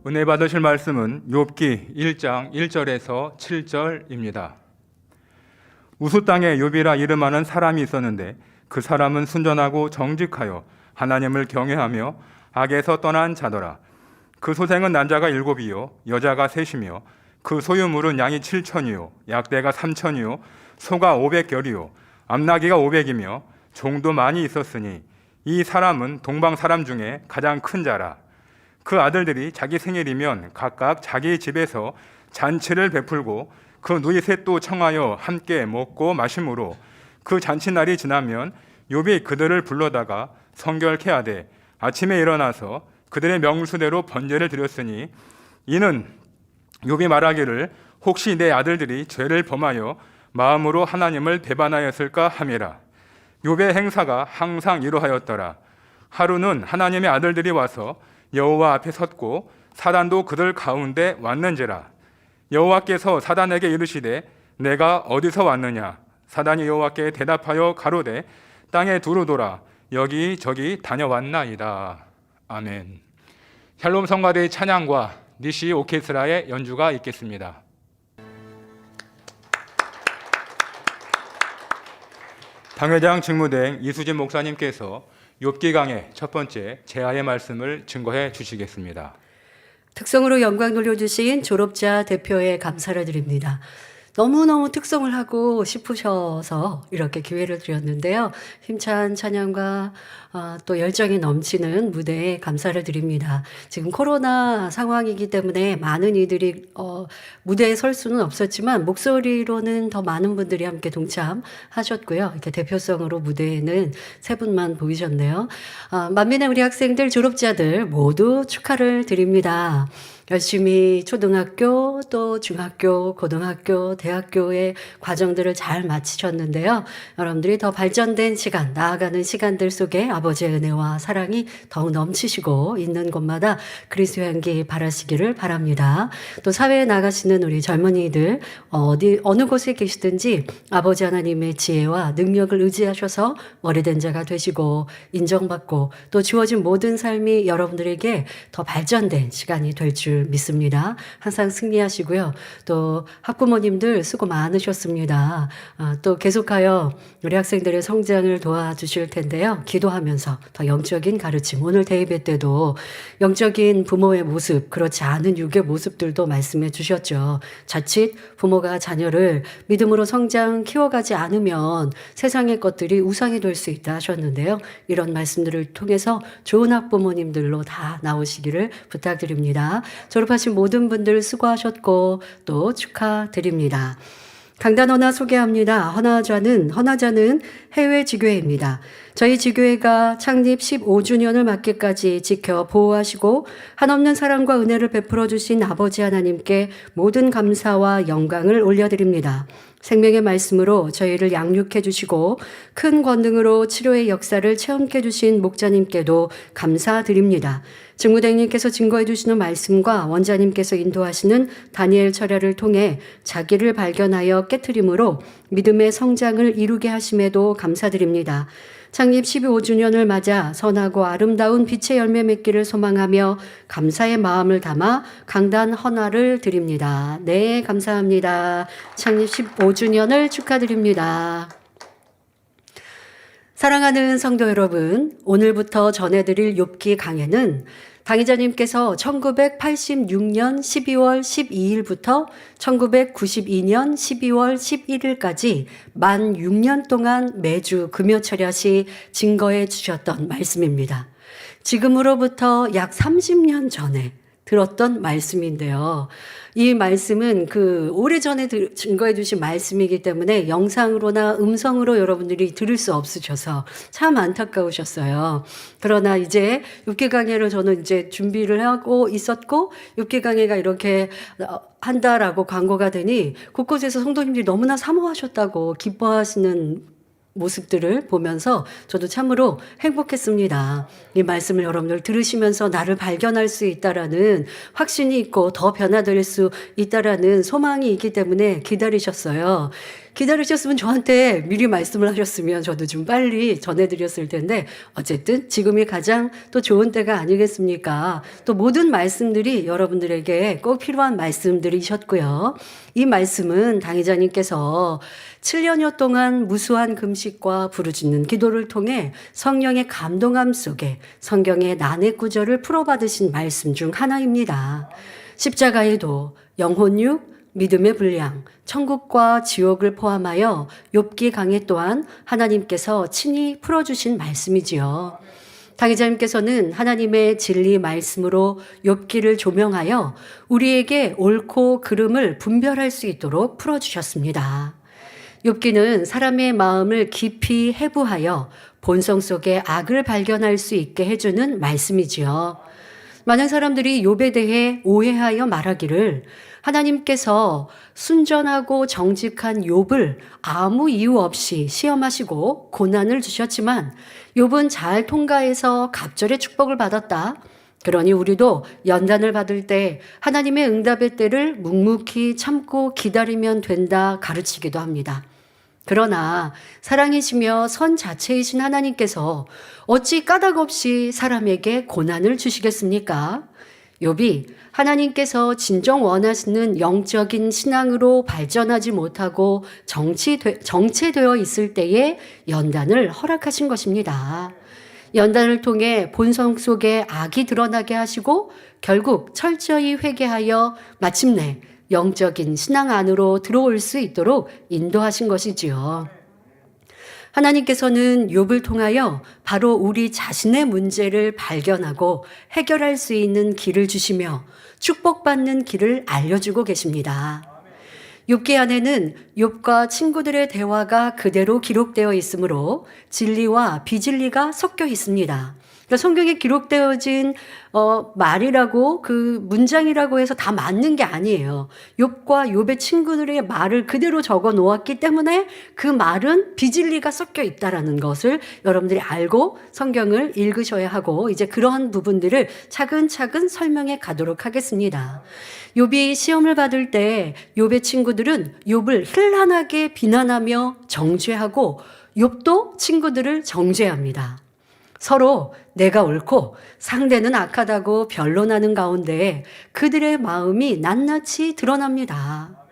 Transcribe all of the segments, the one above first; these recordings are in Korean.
은혜 받으실 말씀은 욥기 1장 1절에서 7절입니다. 우수 땅에 욥이라 이름하는 사람이 있었는데 그 사람은 순전하고 정직하여 하나님을 경외하며 악에서 떠난 자더라. 그 소생은 남자가 7이요 여자가 3이며 그 소유물은 양이 7천이요 약대가 3천이요 소가 500결이요 암나귀가 500이며 종도 많이 있었으니 이 사람은 동방 사람 중에 가장 큰 자라. 그 아들들이 자기 생일이면 각각 자기 집에서 잔치를 베풀고 그 누이 셋도 청하여 함께 먹고 마심으로 그 잔치날이 지나면 욥이 그들을 불러다가 성결케 하되 아침에 일어나서 그들의 명수대로 번제를 드렸으니 이는 욥이 말하기를 혹시 내 아들들이 죄를 범하여 마음으로 하나님을 배반하였을까 함이라. 욥의 행사가 항상 이러하였더라. 하루는 하나님의 아들들이 와서 여호와 앞에 섰고 사단도 그들 가운데 왔는지라. 여호와께서 사단에게 이르시되 내가 어디서 왔느냐. 사단이 여호와께 대답하여 가로되 땅에 두루 돌아 여기저기 다녀왔나이다. 아멘. 샬롬 성가대의 찬양과 니시 오케스트라의 연주가 있겠습니다. 당회장 직무대행 이수진 목사님께서 욥기 강의 첫 번째 제아의 말씀을 증거해 주시겠습니다. 특성으로 영광 돌려주신 졸업자 대표에 감사를 드립니다. 너무너무 특성을 하고 싶으셔서 이렇게 기회를 드렸는데요. 힘찬 찬양과 또 열정이 넘치는 무대에 감사를 드립니다. 지금 코로나 상황이기 때문에 많은 이들이 무대에 설 수는 없었지만 목소리로는 더 많은 분들이 함께 동참하셨고요. 이렇게 대표성으로 무대에는 3분만 보이셨네요. 만민의 우리 학생들, 졸업자들 모두 축하를 드립니다. 열심히 초등학교, 또 중학교, 고등학교, 대학교의 과정들을 잘 마치셨는데요. 여러분들이 더 발전된 시간, 나아가는 시간들 속에 아버지의 은혜와 사랑이 더욱 넘치시고 있는 곳마다 그리스도의 향기 바라시기를 바랍니다. 또 사회에 나가시는 우리 젊은이들 어느 곳에 계시든지 아버지 하나님의 지혜와 능력을 의지하셔서 머리된 자가 되시고 인정받고 또 주어진 모든 삶이 여러분들에게 더 발전된 시간이 될 줄 믿습니다. 항상 승리하시고요. 또 학부모님들 수고 많으셨습니다. 또 계속하여 우리 학생들의 성장을 도와주실 텐데요. 기도하면서 더 영적인 가르침, 오늘 대예배 때도 영적인 부모의 모습, 그렇지 않은 육의 모습들도 말씀해 주셨죠. 자칫 부모가 자녀를 믿음으로 성장 키워가지 않으면 세상의 것들이 우상이 될 수 있다 하셨는데요. 이런 말씀들을 통해서 좋은 학부모님들로 다 나오시기를 부탁드립니다. 졸업하신 모든 분들 수고하셨고 또 축하드립니다. 강단 헌화 소개합니다. 헌화자는 해외 지교회입니다. 저희 지교회가 창립 15주년을 맞기까지 지켜 보호하시고 한없는 사랑과 은혜를 베풀어 주신 아버지 하나님께 모든 감사와 영광을 올려드립니다. 생명의 말씀으로 저희를 양육해 주시고 큰 권능으로 치료의 역사를 체험케 주신 목자님께도 감사드립니다. 직무대행님께서 증거해 주시는 말씀과 원자님께서 인도하시는 다니엘 철야를 통해 자기를 발견하여 깨트림으로 믿음의 성장을 이루게 하심에도 감사드립니다. 창립 15주년을 맞아 선하고 아름다운 빛의 열매 맺기를 소망하며 감사의 마음을 담아 강단 헌화를 드립니다. 네, 감사합니다. 창립 15주년을 축하드립니다. 사랑하는 성도 여러분, 오늘부터 전해드릴 욥기 강해는 당의자님께서 1986년 12월 12일부터 1992년 12월 11일까지 만 6년 동안 매주 금요철야시 증거해 주셨던 말씀입니다. 지금으로부터 약 30년 전에 들었던 말씀인데요. 이 말씀은 오래전에 증거해 주신 말씀이기 때문에 영상으로나 음성으로 여러분들이 들을 수 없으셔서 참 안타까우셨어요. 그러나 이제 욥기 강해를 저는 이제 준비를 하고 있었고 욥기 강해가 이렇게 한다라고 광고가 되니 곳곳에서 성도님들이 너무나 사모하셨다고 기뻐하시는 모습들을 보면서 저도 참으로 행복했습니다. 이 말씀을 여러분들 들으시면서 나를 발견할 수 있다라는 확신이 있고 더 변화될 수 있다라는 소망이 있기 때문에 기다리셨어요. 기다리셨으면 저한테 미리 말씀을 하셨으면 저도 좀 빨리 전해드렸을 텐데 어쨌든 지금이 가장 또 좋은 때가 아니겠습니까? 또 모든 말씀들이 여러분들에게 꼭 필요한 말씀들이셨고요. 이 말씀은 당회자님께서 7년여 동안 무수한 금식과 부르짖는 기도를 통해 성령의 감동함 속에 성경의 난해 구절을 풀어받으신 말씀 중 하나입니다. 십자가의 도, 영혼육, 믿음의 분량, 천국과 지옥을 포함하여 욥기 강해 또한 하나님께서 친히 풀어주신 말씀이지요. 당회자님께서는 하나님의 진리 말씀으로 욥기를 조명하여 우리에게 옳고 그름을 분별할 수 있도록 풀어주셨습니다. 욥기는 사람의 마음을 깊이 해부하여 본성 속의 악을 발견할 수 있게 해주는 말씀이지요. 많은 사람들이 욥에 대해 오해하여 말하기를 하나님께서 순전하고 정직한 욥을 아무 이유 없이 시험하시고 고난을 주셨지만 욥은 잘 통과해서 갑절의 축복을 받았다. 그러니 우리도 연단을 받을 때 하나님의 응답의 때를 묵묵히 참고 기다리면 된다 가르치기도 합니다. 그러나 사랑이시며 선 자체이신 하나님께서 어찌 까닭 없이 사람에게 고난을 주시겠습니까? 욥이 하나님께서 진정 원하시는 영적인 신앙으로 발전하지 못하고 정체되어 있을 때에 연단을 허락하신 것입니다. 연단을 통해 본성 속에 악이 드러나게 하시고 결국 철저히 회개하여 마침내 영적인 신앙 안으로 들어올 수 있도록 인도하신 것이지요. 하나님께서는 욥을 통하여 바로 우리 자신의 문제를 발견하고 해결할 수 있는 길을 주시며 축복받는 길을 알려주고 계십니다. 욥기 안에는 욥과 친구들의 대화가 그대로 기록되어 있으므로 진리와 비진리가 섞여 있습니다. 그러니까 성경에 기록되어진 말이라고 그 문장이라고 해서 다 맞는 게 아니에요. 욥과 욥의 친구들의 말을 그대로 적어 놓았기 때문에 그 말은 비진리가 섞여 있다라는 것을 여러분들이 알고 성경을 읽으셔야 하고 이제 그러한 부분들을 차근차근 설명해 가도록 하겠습니다. 욥이 시험을 받을 때 욥의 친구들은 욥을 힐난하게 비난하며 정죄하고 욥도 친구들을 정죄합니다. 서로 내가 옳고 상대는 악하다고 변론하는 가운데 그들의 마음이 낱낱이 드러납니다.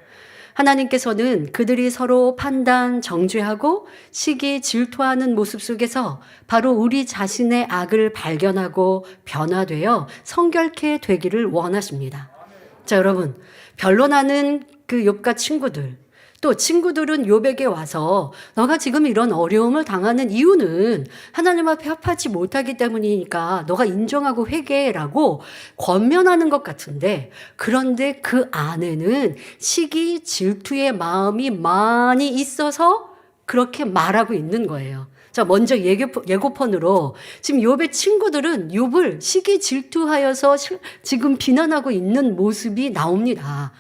하나님께서는 그들이 서로 판단, 정죄하고 시기, 질투하는 모습 속에서 바로 우리 자신의 악을 발견하고 변화되어 성결케 되기를 원하십니다. 자, 여러분, 변론하는 그 욥과 친구들, 또 친구들은 욥에게 와서 너가 지금 이런 어려움을 당하는 이유는 하나님 앞에 합하지 못하기 때문이니까 너가 인정하고 회개라고 권면하는 것 같은데 그런데 그 안에는 시기, 질투의 마음이 많이 있어서 그렇게 말하고 있는 거예요. 자, 먼저 예고편으로 지금 욥의 친구들은 욥을 시기 질투하여서 지금 비난하고 있는 모습이 나옵니다.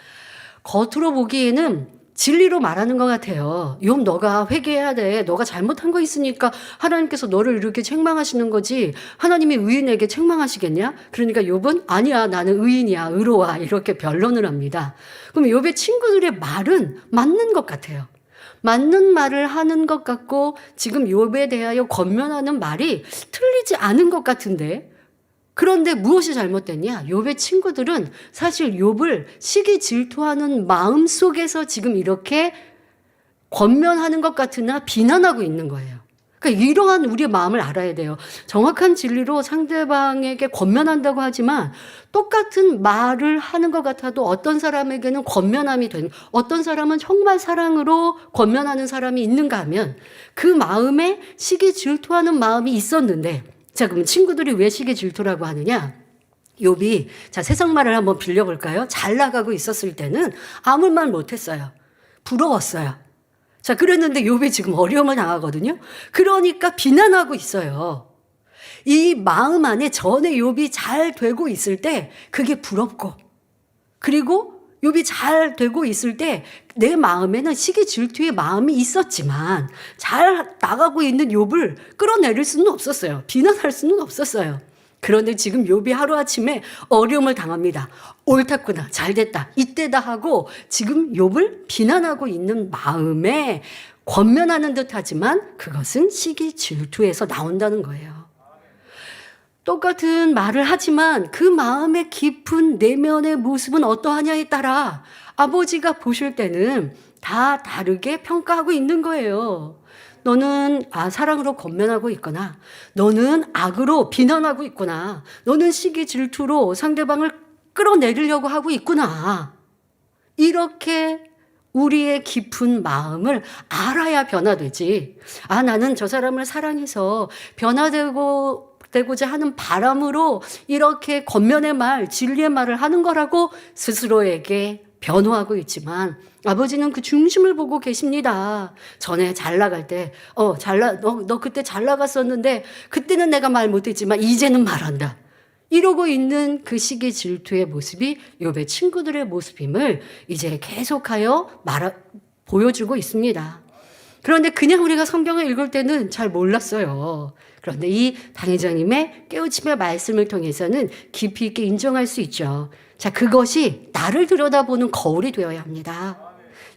겉으로 보기에는 진리로 말하는 것 같아요. 욥 너가 회개해야 돼. 너가 잘못한 거 있으니까 하나님께서 너를 이렇게 책망하시는 거지. 하나님이 의인에게 책망하시겠냐? 그러니까 욥은 아니야 나는 의인이야 의로워 이렇게 변론을 합니다. 그럼 욥의 친구들의 말은 맞는 것 같아요. 맞는 말을 하는 것 같고 지금 욥에 대하여 권면하는 말이 틀리지 않은 것 같은데 그런데 무엇이 잘못됐냐? 욥의 친구들은 사실 욥을 시기 질투하는 마음 속에서 지금 이렇게 권면하는 것 같으나 비난하고 있는 거예요. 그러니까 이러한 우리의 마음을 알아야 돼요. 정확한 진리로 상대방에게 권면한다고 하지만 똑같은 말을 하는 것 같아도 어떤 사람에게는 권면함이 되는, 어떤 사람은 정말 사랑으로 권면하는 사람이 있는가 하면 그 마음에 시기 질투하는 마음이 있었는데 자, 그럼 친구들이 왜 시기 질투라고 하느냐? 욥이 자, 세상 말을 한번 빌려볼까요? 잘 나가고 있었을 때는 아무 말 못했어요. 부러웠어요. 자, 그랬는데 욥이 지금 어려움을 당하거든요. 그러니까 비난하고 있어요. 이 마음 안에 전에 욥이 잘 되고 있을 때 그게 부럽고 그리고 욥이 잘 되고 있을 때 내 마음에는 시기 질투의 마음이 있었지만 잘 나가고 있는 욥을 끌어내릴 수는 없었어요. 비난할 수는 없었어요. 그런데 지금 욥이 하루아침에 어려움을 당합니다. 옳았구나, 잘됐다, 이때다 하고 지금 욥을 비난하고 있는 마음에 권면하는 듯하지만 그것은 시기 질투에서 나온다는 거예요. 똑같은 말을 하지만 그 마음의 깊은 내면의 모습은 어떠하냐에 따라 아버지가 보실 때는 다 다르게 평가하고 있는 거예요. 너는 사랑으로 권면하고 있거나, 너는 악으로 비난하고 있구나, 너는 시기 질투로 상대방을 끌어내리려고 하고 있구나. 이렇게 우리의 깊은 마음을 알아야 변화되지. 나는 저 사람을 사랑해서 변화되고자 하는 바람으로 이렇게 권면의 말, 진리의 말을 하는 거라고 스스로에게 변호하고 있지만 아버지는 그 중심을 보고 계십니다. 전에 잘 나갈 때, 너 그때 잘 나갔었는데 그때는 내가 말 못했지만 이제는 말한다. 이러고 있는 그 시기 질투의 모습이 욥의 친구들의 모습임을 이제 계속하여 보여주고 있습니다. 그런데 그냥 우리가 성경을 읽을 때는 잘 몰랐어요. 그런데 이 당회장님의 깨우침의 말씀을 통해서는 깊이 있게 인정할 수 있죠. 자, 그것이 나를 들여다보는 거울이 되어야 합니다.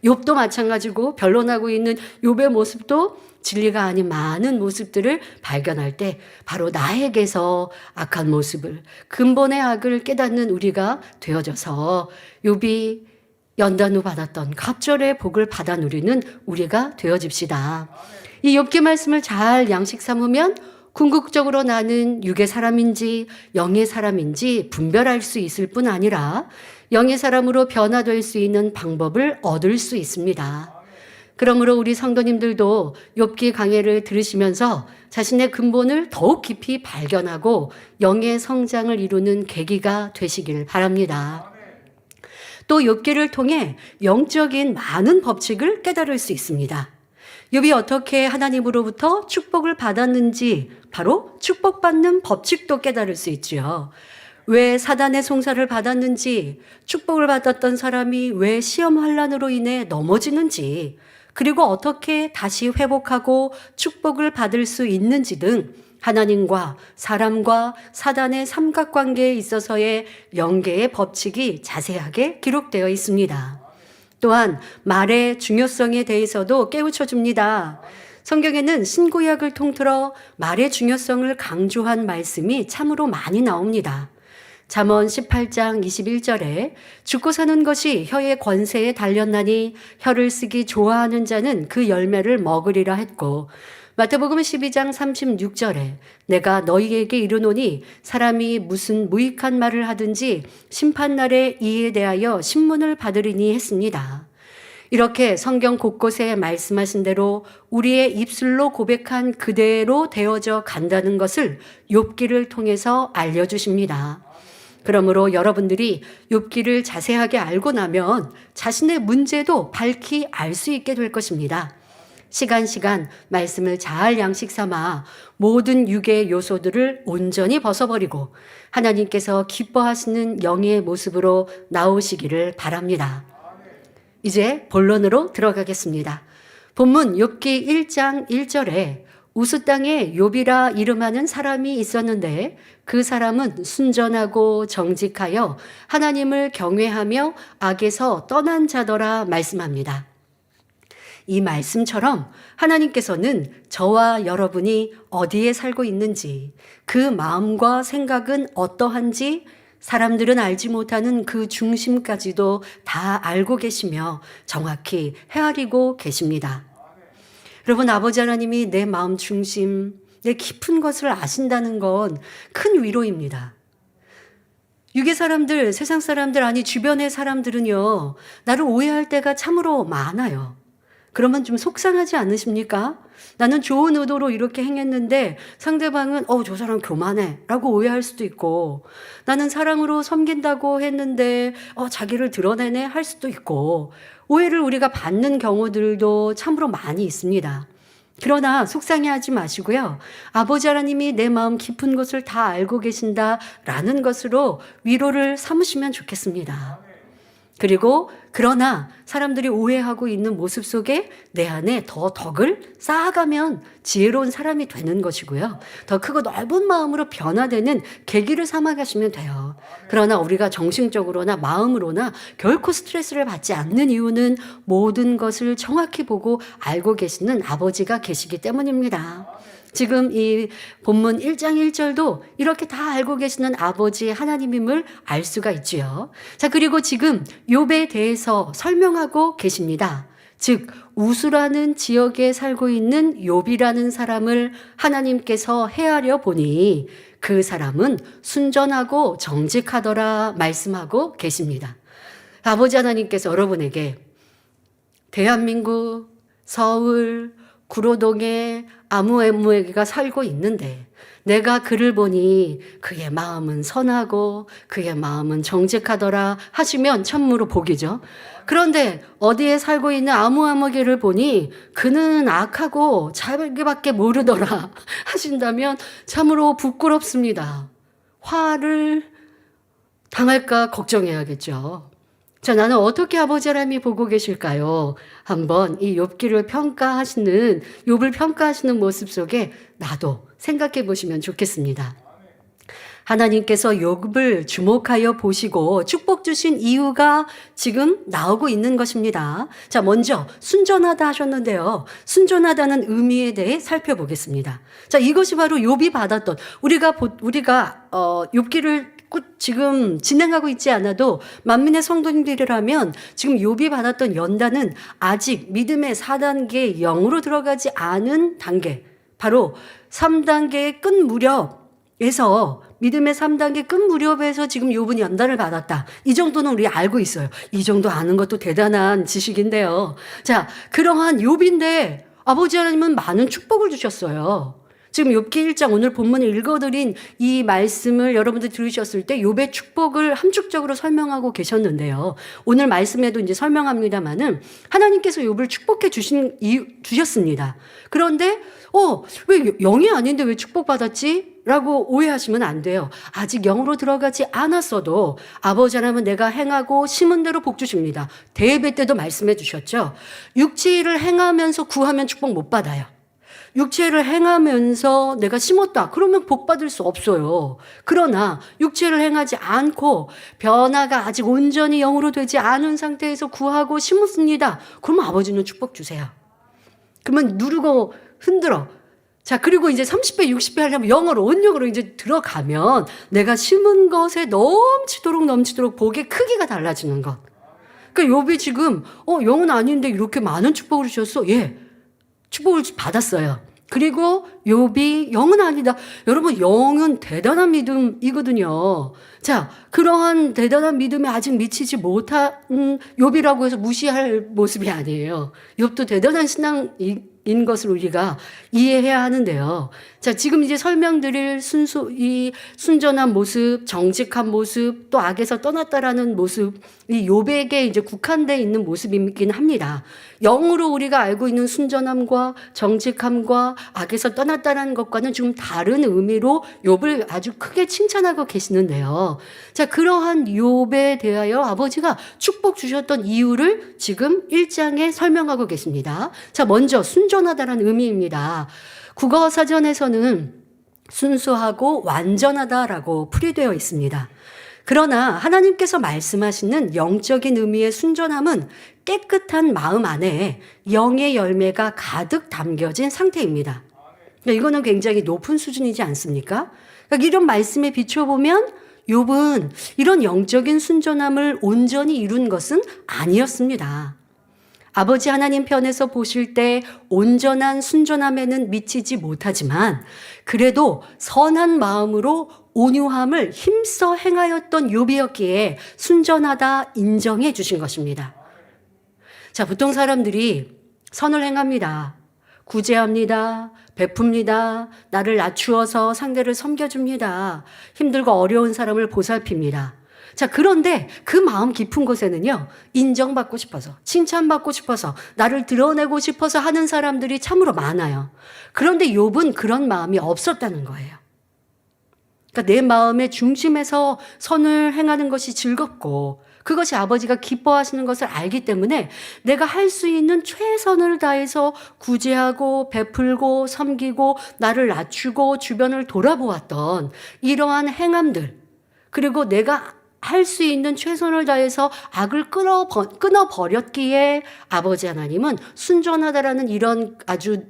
욥도 마찬가지고 변론하고 있는 욥의 모습도 진리가 아닌 많은 모습들을 발견할 때 바로 나에게서 악한 모습을, 근본의 악을 깨닫는 우리가 되어져서 욥이 연단 후 받았던 갑절의 복을 받아 누리는 우리가 되어집시다. 이 욥기 말씀을 잘 양식 삼으면 궁극적으로 나는 육의 사람인지 영의 사람인지 분별할 수 있을 뿐 아니라 영의 사람으로 변화될 수 있는 방법을 얻을 수 있습니다. 그러므로 우리 성도님들도 욥기 강해를 들으시면서 자신의 근본을 더욱 깊이 발견하고 영의 성장을 이루는 계기가 되시길 바랍니다. 또 욥기를 통해 영적인 많은 법칙을 깨달을 수 있습니다. 욥이 어떻게 하나님으로부터 축복을 받았는지 바로 축복받는 법칙도 깨달을 수 있죠. 왜 사단의 송사를 받았는지, 축복을 받았던 사람이 왜 시험 환난으로 인해 넘어지는지, 그리고 어떻게 다시 회복하고 축복을 받을 수 있는지 등 하나님과 사람과 사단의 삼각관계에 있어서의 영계의 법칙이 자세하게 기록되어 있습니다. 또한 말의 중요성에 대해서도 깨우쳐 줍니다. 성경에는 신구약을 통틀어 말의 중요성을 강조한 말씀이 참으로 많이 나옵니다. 잠언 18장 21절에 죽고 사는 것이 혀의 권세에 달렸나니 혀를 쓰기 좋아하는 자는 그 열매를 먹으리라 했고, 마태복음 12장 36절에 내가 너희에게 이르노니 사람이 무슨 무익한 말을 하든지 심판날에 이에 대하여 신문을 받으리니 했습니다. 이렇게 성경 곳곳에 말씀하신 대로 우리의 입술로 고백한 그대로 되어져 간다는 것을 욥기를 통해서 알려주십니다. 그러므로 여러분들이 욥기를 자세하게 알고 나면 자신의 문제도 밝히 알 수 있게 될 것입니다. 시간 말씀을 잘 양식 삼아 모든 육의 요소들을 온전히 벗어버리고 하나님께서 기뻐하시는 영의 모습으로 나오시기를 바랍니다. 이제 본론으로 들어가겠습니다. 본문 욥기 1장 1절에 우스 땅에 욥이라 이름하는 사람이 있었는데 그 사람은 순전하고 정직하여 하나님을 경외하며 악에서 떠난 자더라 말씀합니다. 이 말씀처럼 하나님께서는 저와 여러분이 어디에 살고 있는지, 그 마음과 생각은 어떠한지 사람들은 알지 못하는 그 중심까지도 다 알고 계시며 정확히 헤아리고 계십니다. 여러분, 아버지 하나님이 내 마음 중심, 내 깊은 것을 아신다는 건 큰 위로입니다. 육의 사람들, 세상 사람들, 아니 주변의 사람들은요, 나를 오해할 때가 참으로 많아요. 그러면 좀 속상하지 않으십니까? 나는 좋은 의도로 이렇게 행했는데 상대방은 저 사람 교만해 라고 오해할 수도 있고, 나는 사랑으로 섬긴다고 했는데 자기를 드러내네 할 수도 있고, 오해를 우리가 받는 경우들도 참으로 많이 있습니다. 그러나 속상해하지 마시고요. 아버지 하나님이 내 마음 깊은 것을 다 알고 계신다라는 것으로 위로를 삼으시면 좋겠습니다. 그리고 그러나 사람들이 오해하고 있는 모습 속에 내 안에 더 덕을 쌓아가면 지혜로운 사람이 되는 것이고요. 더 크고 넓은 마음으로 변화되는 계기를 삼아 가시면 돼요. 그러나 우리가 정신적으로나 마음으로나 결코 스트레스를 받지 않는 이유는 모든 것을 정확히 보고 알고 계시는 아버지가 계시기 때문입니다. 지금 이 본문 1장 1절도 이렇게 다 알고 계시는 아버지 하나님임을 알 수가 있지요. 자, 그리고 지금 욥에 대해서 설명하고 계십니다. 즉 우수라는 지역에 살고 있는 욥이라는 사람을 하나님께서 헤아려 보니 그 사람은 순전하고 정직하더라 말씀하고 계십니다. 아버지 하나님께서 여러분에게 대한민국, 서울, 구로동에 아무에무에게가 살고 있는데 내가 그를 보니 그의 마음은 선하고 그의 마음은 정직하더라 하시면 참으로 복이죠. 그런데 어디에 살고 있는 아무에게를 보니 그는 악하고 자기밖에 모르더라 하신다면 참으로 부끄럽습니다. 화를 당할까 걱정해야겠죠. 자, 나는 어떻게 아버지 하나님이 보고 계실까요? 한번 이 욥기를 평가하시는, 욥을 평가하시는 모습 속에 나도 생각해 보시면 좋겠습니다. 하나님께서 욥을 주목하여 보시고 축복 주신 이유가 지금 나오고 있는 것입니다. 자, 먼저 순전하다 하셨는데요. 순전하다는 의미에 대해 살펴보겠습니다. 자, 이것이 바로 욥이 받았던 우리가 욥기를 지금 진행하고 있지 않아도 만민의 성도님들이라면 지금 욥이 받았던 연단은 아직 믿음의 4단계 0으로 들어가지 않은 단계, 바로 3단계의 끝 무렵에서 믿음의 3단계 끝 무렵에서 지금 욥은 연단을 받았다. 이 정도는 우리 알고 있어요. 이 정도 아는 것도 대단한 지식인데요. 자, 그러한 욥인데 아버지 하나님은 많은 축복을 주셨어요. 지금 욥기 1장 오늘 본문에 읽어드린 이 말씀을 여러분들 들으셨을 때 욥의 축복을 함축적으로 설명하고 계셨는데요. 오늘 말씀에도 이제 설명합니다마는 하나님께서 욥을 축복해 주셨습니다. 그런데 왜 0이 아닌데 왜 축복받았지? 라고 오해하시면 안 돼요. 아직 0으로 들어가지 않았어도 아버지 하나님은 내가 행하고 심은 대로 복 주십니다. 대예배 때도 말씀해 주셨죠. 육체를 행하면서 구하면 축복 못 받아요. 육체를 행하면서 내가 심었다. 그러면 복 받을 수 없어요. 그러나 육체를 행하지 않고 변화가 아직 온전히 영으로 되지 않은 상태에서 구하고 심었습니다. 그러면 아버지는 축복 주세요. 그러면 누르고 흔들어. 자, 그리고 이제 30배, 60배 하려면 영어로, 온영으로 이제 들어가면 내가 심은 것에 넘치도록 복의 크기가 달라지는 것. 그러니까 욥이 지금, 영은 아닌데 이렇게 많은 축복을 주셨어. 예. 축복을 받았어요. 그리고 욥이 영은 아니다. 여러분, 영은 대단한 믿음이거든요. 자, 그러한 대단한 믿음에 아직 미치지 못한 욥이라고 해서 무시할 모습이 아니에요. 욥도 대단한 신앙인 것을 우리가 이해해야 하는데요. 자, 지금 이제 설명드릴 이 순전한 모습, 정직한 모습, 또 악에서 떠났다라는 모습, 이 욥에게 이제 국한되어 있는 모습이긴 합니다. 영으로 우리가 알고 있는 순전함과 정직함과 악에서 떠났다라는 것과는 좀 다른 의미로 욥을 아주 크게 칭찬하고 계시는데요. 자, 그러한 욥에 대하여 아버지가 축복 주셨던 이유를 지금 1장에 설명하고 계십니다. 자, 먼저 순전하다라는 의미입니다. 국어사전에서는 순수하고 완전하다라고 풀이되어 있습니다. 그러나 하나님께서 말씀하시는 영적인 의미의 순전함은 깨끗한 마음 안에 영의 열매가 가득 담겨진 상태입니다. 이거는 굉장히 높은 수준이지 않습니까? 그러니까 이런 말씀에 비춰보면 욥은 이런 영적인 순전함을 온전히 이룬 것은 아니었습니다. 아버지 하나님 편에서 보실 때 온전한 순전함에는 미치지 못하지만 그래도 선한 마음으로 온유함을 힘써 행하였던 욥이었기에 순전하다 인정해 주신 것입니다. 자, 보통 사람들이 선을 행합니다. 구제합니다. 베풉니다. 나를 낮추어서 상대를 섬겨줍니다. 힘들고 어려운 사람을 보살핍니다. 자, 그런데 그 마음 깊은 곳에는요, 인정받고 싶어서, 칭찬받고 싶어서, 나를 드러내고 싶어서 하는 사람들이 참으로 많아요. 그런데 욥은 그런 마음이 없었다는 거예요. 그러니까 그러니까 내 마음의 중심에서 선을 행하는 것이 즐겁고 그것이 아버지가 기뻐하시는 것을 알기 때문에 내가 할 수 있는 최선을 다해서 구제하고 베풀고 섬기고 나를 낮추고 주변을 돌아보았던 이러한 행함들, 그리고 내가 할 수 있는 최선을 다해서 악을 끊어버렸기에 아버지 하나님은 순전하다라는 이런 아주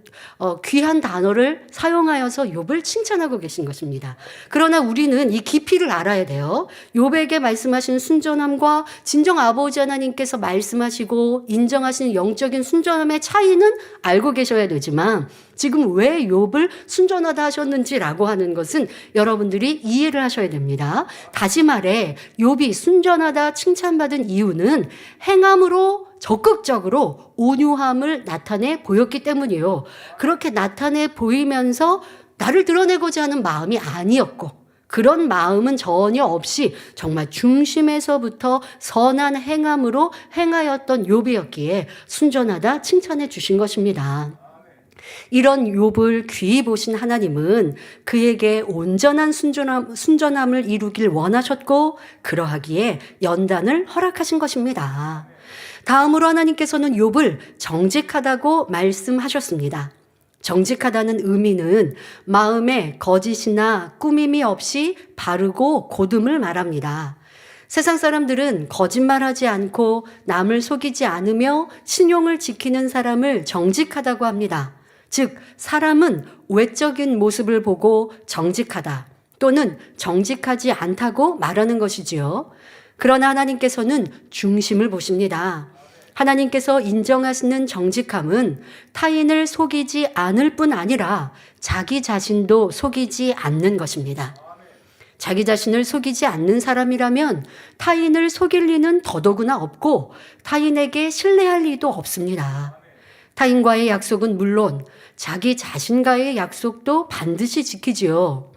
귀한 단어를 사용하여서 욥을 칭찬하고 계신 것입니다. 그러나 우리는 이 깊이를 알아야 돼요. 욥에게 말씀하신 순전함과 진정 아버지 하나님께서 말씀하시고 인정하시는 영적인 순전함의 차이는 알고 계셔야 되지만 지금 왜 욥을 순전하다 하셨는지라고 하는 것은 여러분들이 이해를 하셔야 됩니다. 다시 말해 욥이 순전하다 칭찬받은 이유는 행함으로 적극적으로 온유함을 나타내 보였기 때문이에요. 그렇게 나타내 보이면서 나를 드러내고자 하는 마음이 아니었고 그런 마음은 전혀 없이 정말 중심에서부터 선한 행함으로 행하였던 욥이었기에 순전하다 칭찬해 주신 것입니다. 이런 욥을 귀히 보신 하나님은 그에게 온전한 순전함을 이루길 원하셨고 그러하기에 연단을 허락하신 것입니다. 다음으로 하나님께서는 욥을 정직하다고 말씀하셨습니다. 정직하다는 의미는 마음에 거짓이나 꾸밈이 없이 바르고 곧음을 말합니다. 세상 사람들은 거짓말하지 않고 남을 속이지 않으며 신용을 지키는 사람을 정직하다고 합니다. 즉 사람은 외적인 모습을 보고 정직하다 또는 정직하지 않다고 말하는 것이지요. 그러나 하나님께서는 중심을 보십니다. 하나님께서 인정하시는 정직함은 타인을 속이지 않을 뿐 아니라 자기 자신도 속이지 않는 것입니다. 자기 자신을 속이지 않는 사람이라면 타인을 속일 리는 더더구나 없고 타인에게 신뢰할 리도 없습니다. 타인과의 약속은 물론 자기 자신과의 약속도 반드시 지키지요.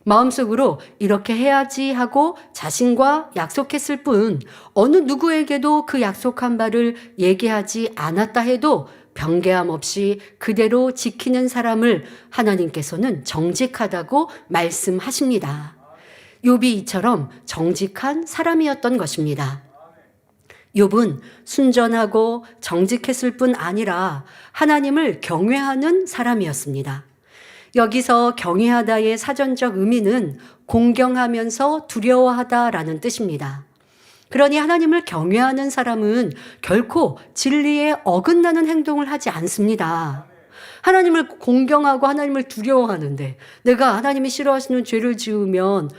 마음속으로 이렇게 해야지 하고 자신과 약속했을 뿐 어느 누구에게도 그 약속한 바를 얘기하지 않았다 해도 변개함 없이 그대로 지키는 사람을 하나님께서는 정직하다고 말씀하십니다. 욥이 이처럼 정직한 사람이었던 것입니다. 욥은 순전하고 정직했을 뿐 아니라 하나님을 경외하는 사람이었습니다. 여기서 경외하다의 사전적 의미는 공경하면서 두려워하다라는 뜻입니다. 그러니 하나님을 경외하는 사람은 결코 진리에 어긋나는 행동을 하지 않습니다. 하나님을 공경하고 하나님을 두려워하는데 내가 하나님이 싫어하시는 죄를 지으면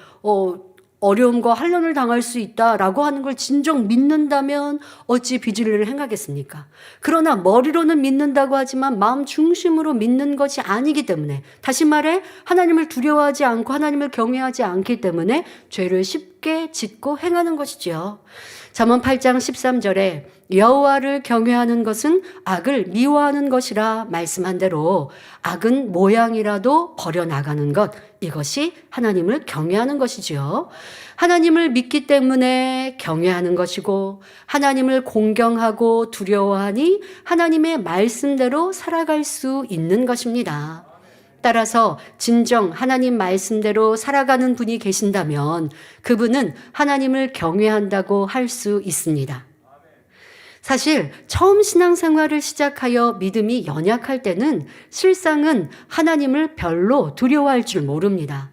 어려움과 환난을 당할 수 있다라고 하는 걸 진정 믿는다면 어찌 비진리를 행하겠습니까? 그러나 머리로는 믿는다고 하지만 마음 중심으로 믿는 것이 아니기 때문에 다시 말해 하나님을 두려워하지 않고 하나님을 경외하지 않기 때문에 죄를 쉽게 짓고 행하는 것이지요. 잠언 8장 13절에 여호와를 경외하는 것은 악을 미워하는 것이라 말씀한 대로 악은 모양이라도 버려나가는 것, 이것이 하나님을 경외하는 것이지요. 하나님을 믿기 때문에 경외하는 것이고 하나님을 공경하고 두려워하니 하나님의 말씀대로 살아갈 수 있는 것입니다. 따라서 진정 하나님 말씀대로 살아가는 분이 계신다면 그분은 하나님을 경외한다고 할 수 있습니다. 사실 처음 신앙생활을 시작하여 믿음이 연약할 때는 실상은 하나님을 별로 두려워할 줄 모릅니다.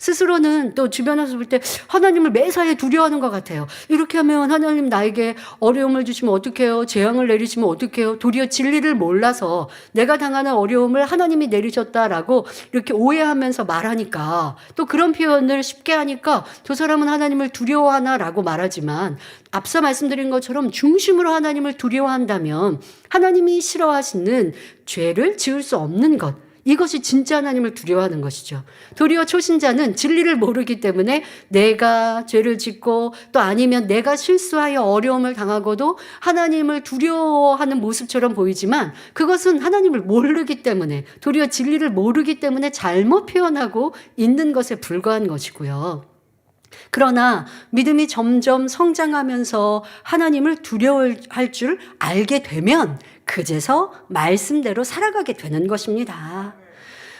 스스로는 또 주변에서 볼 때 하나님을 매사에 두려워하는 것 같아요. 이렇게 하면 하나님 나에게 어려움을 주시면 어떡해요? 재앙을 내리시면 어떡해요? 도리어 진리를 몰라서 내가 당하는 어려움을 하나님이 내리셨다라고 이렇게 오해하면서 말하니까 또 그런 표현을 쉽게 하니까 저 사람은 하나님을 두려워하나라고 말하지만 앞서 말씀드린 것처럼 중심으로 하나님을 두려워한다면 하나님이 싫어하시는 죄를 지을 수 없는 것, 이것이 진짜 하나님을 두려워하는 것이죠. 도리어 초신자는 진리를 모르기 때문에 내가 죄를 짓고 또 아니면 내가 실수하여 어려움을 당하고도 하나님을 두려워하는 모습처럼 보이지만 그것은 하나님을 모르기 때문에 도리어 진리를 모르기 때문에 잘못 표현하고 있는 것에 불과한 것이고요. 그러나 믿음이 점점 성장하면서 하나님을 두려워할 줄 알게 되면 그제서 말씀대로 살아가게 되는 것입니다.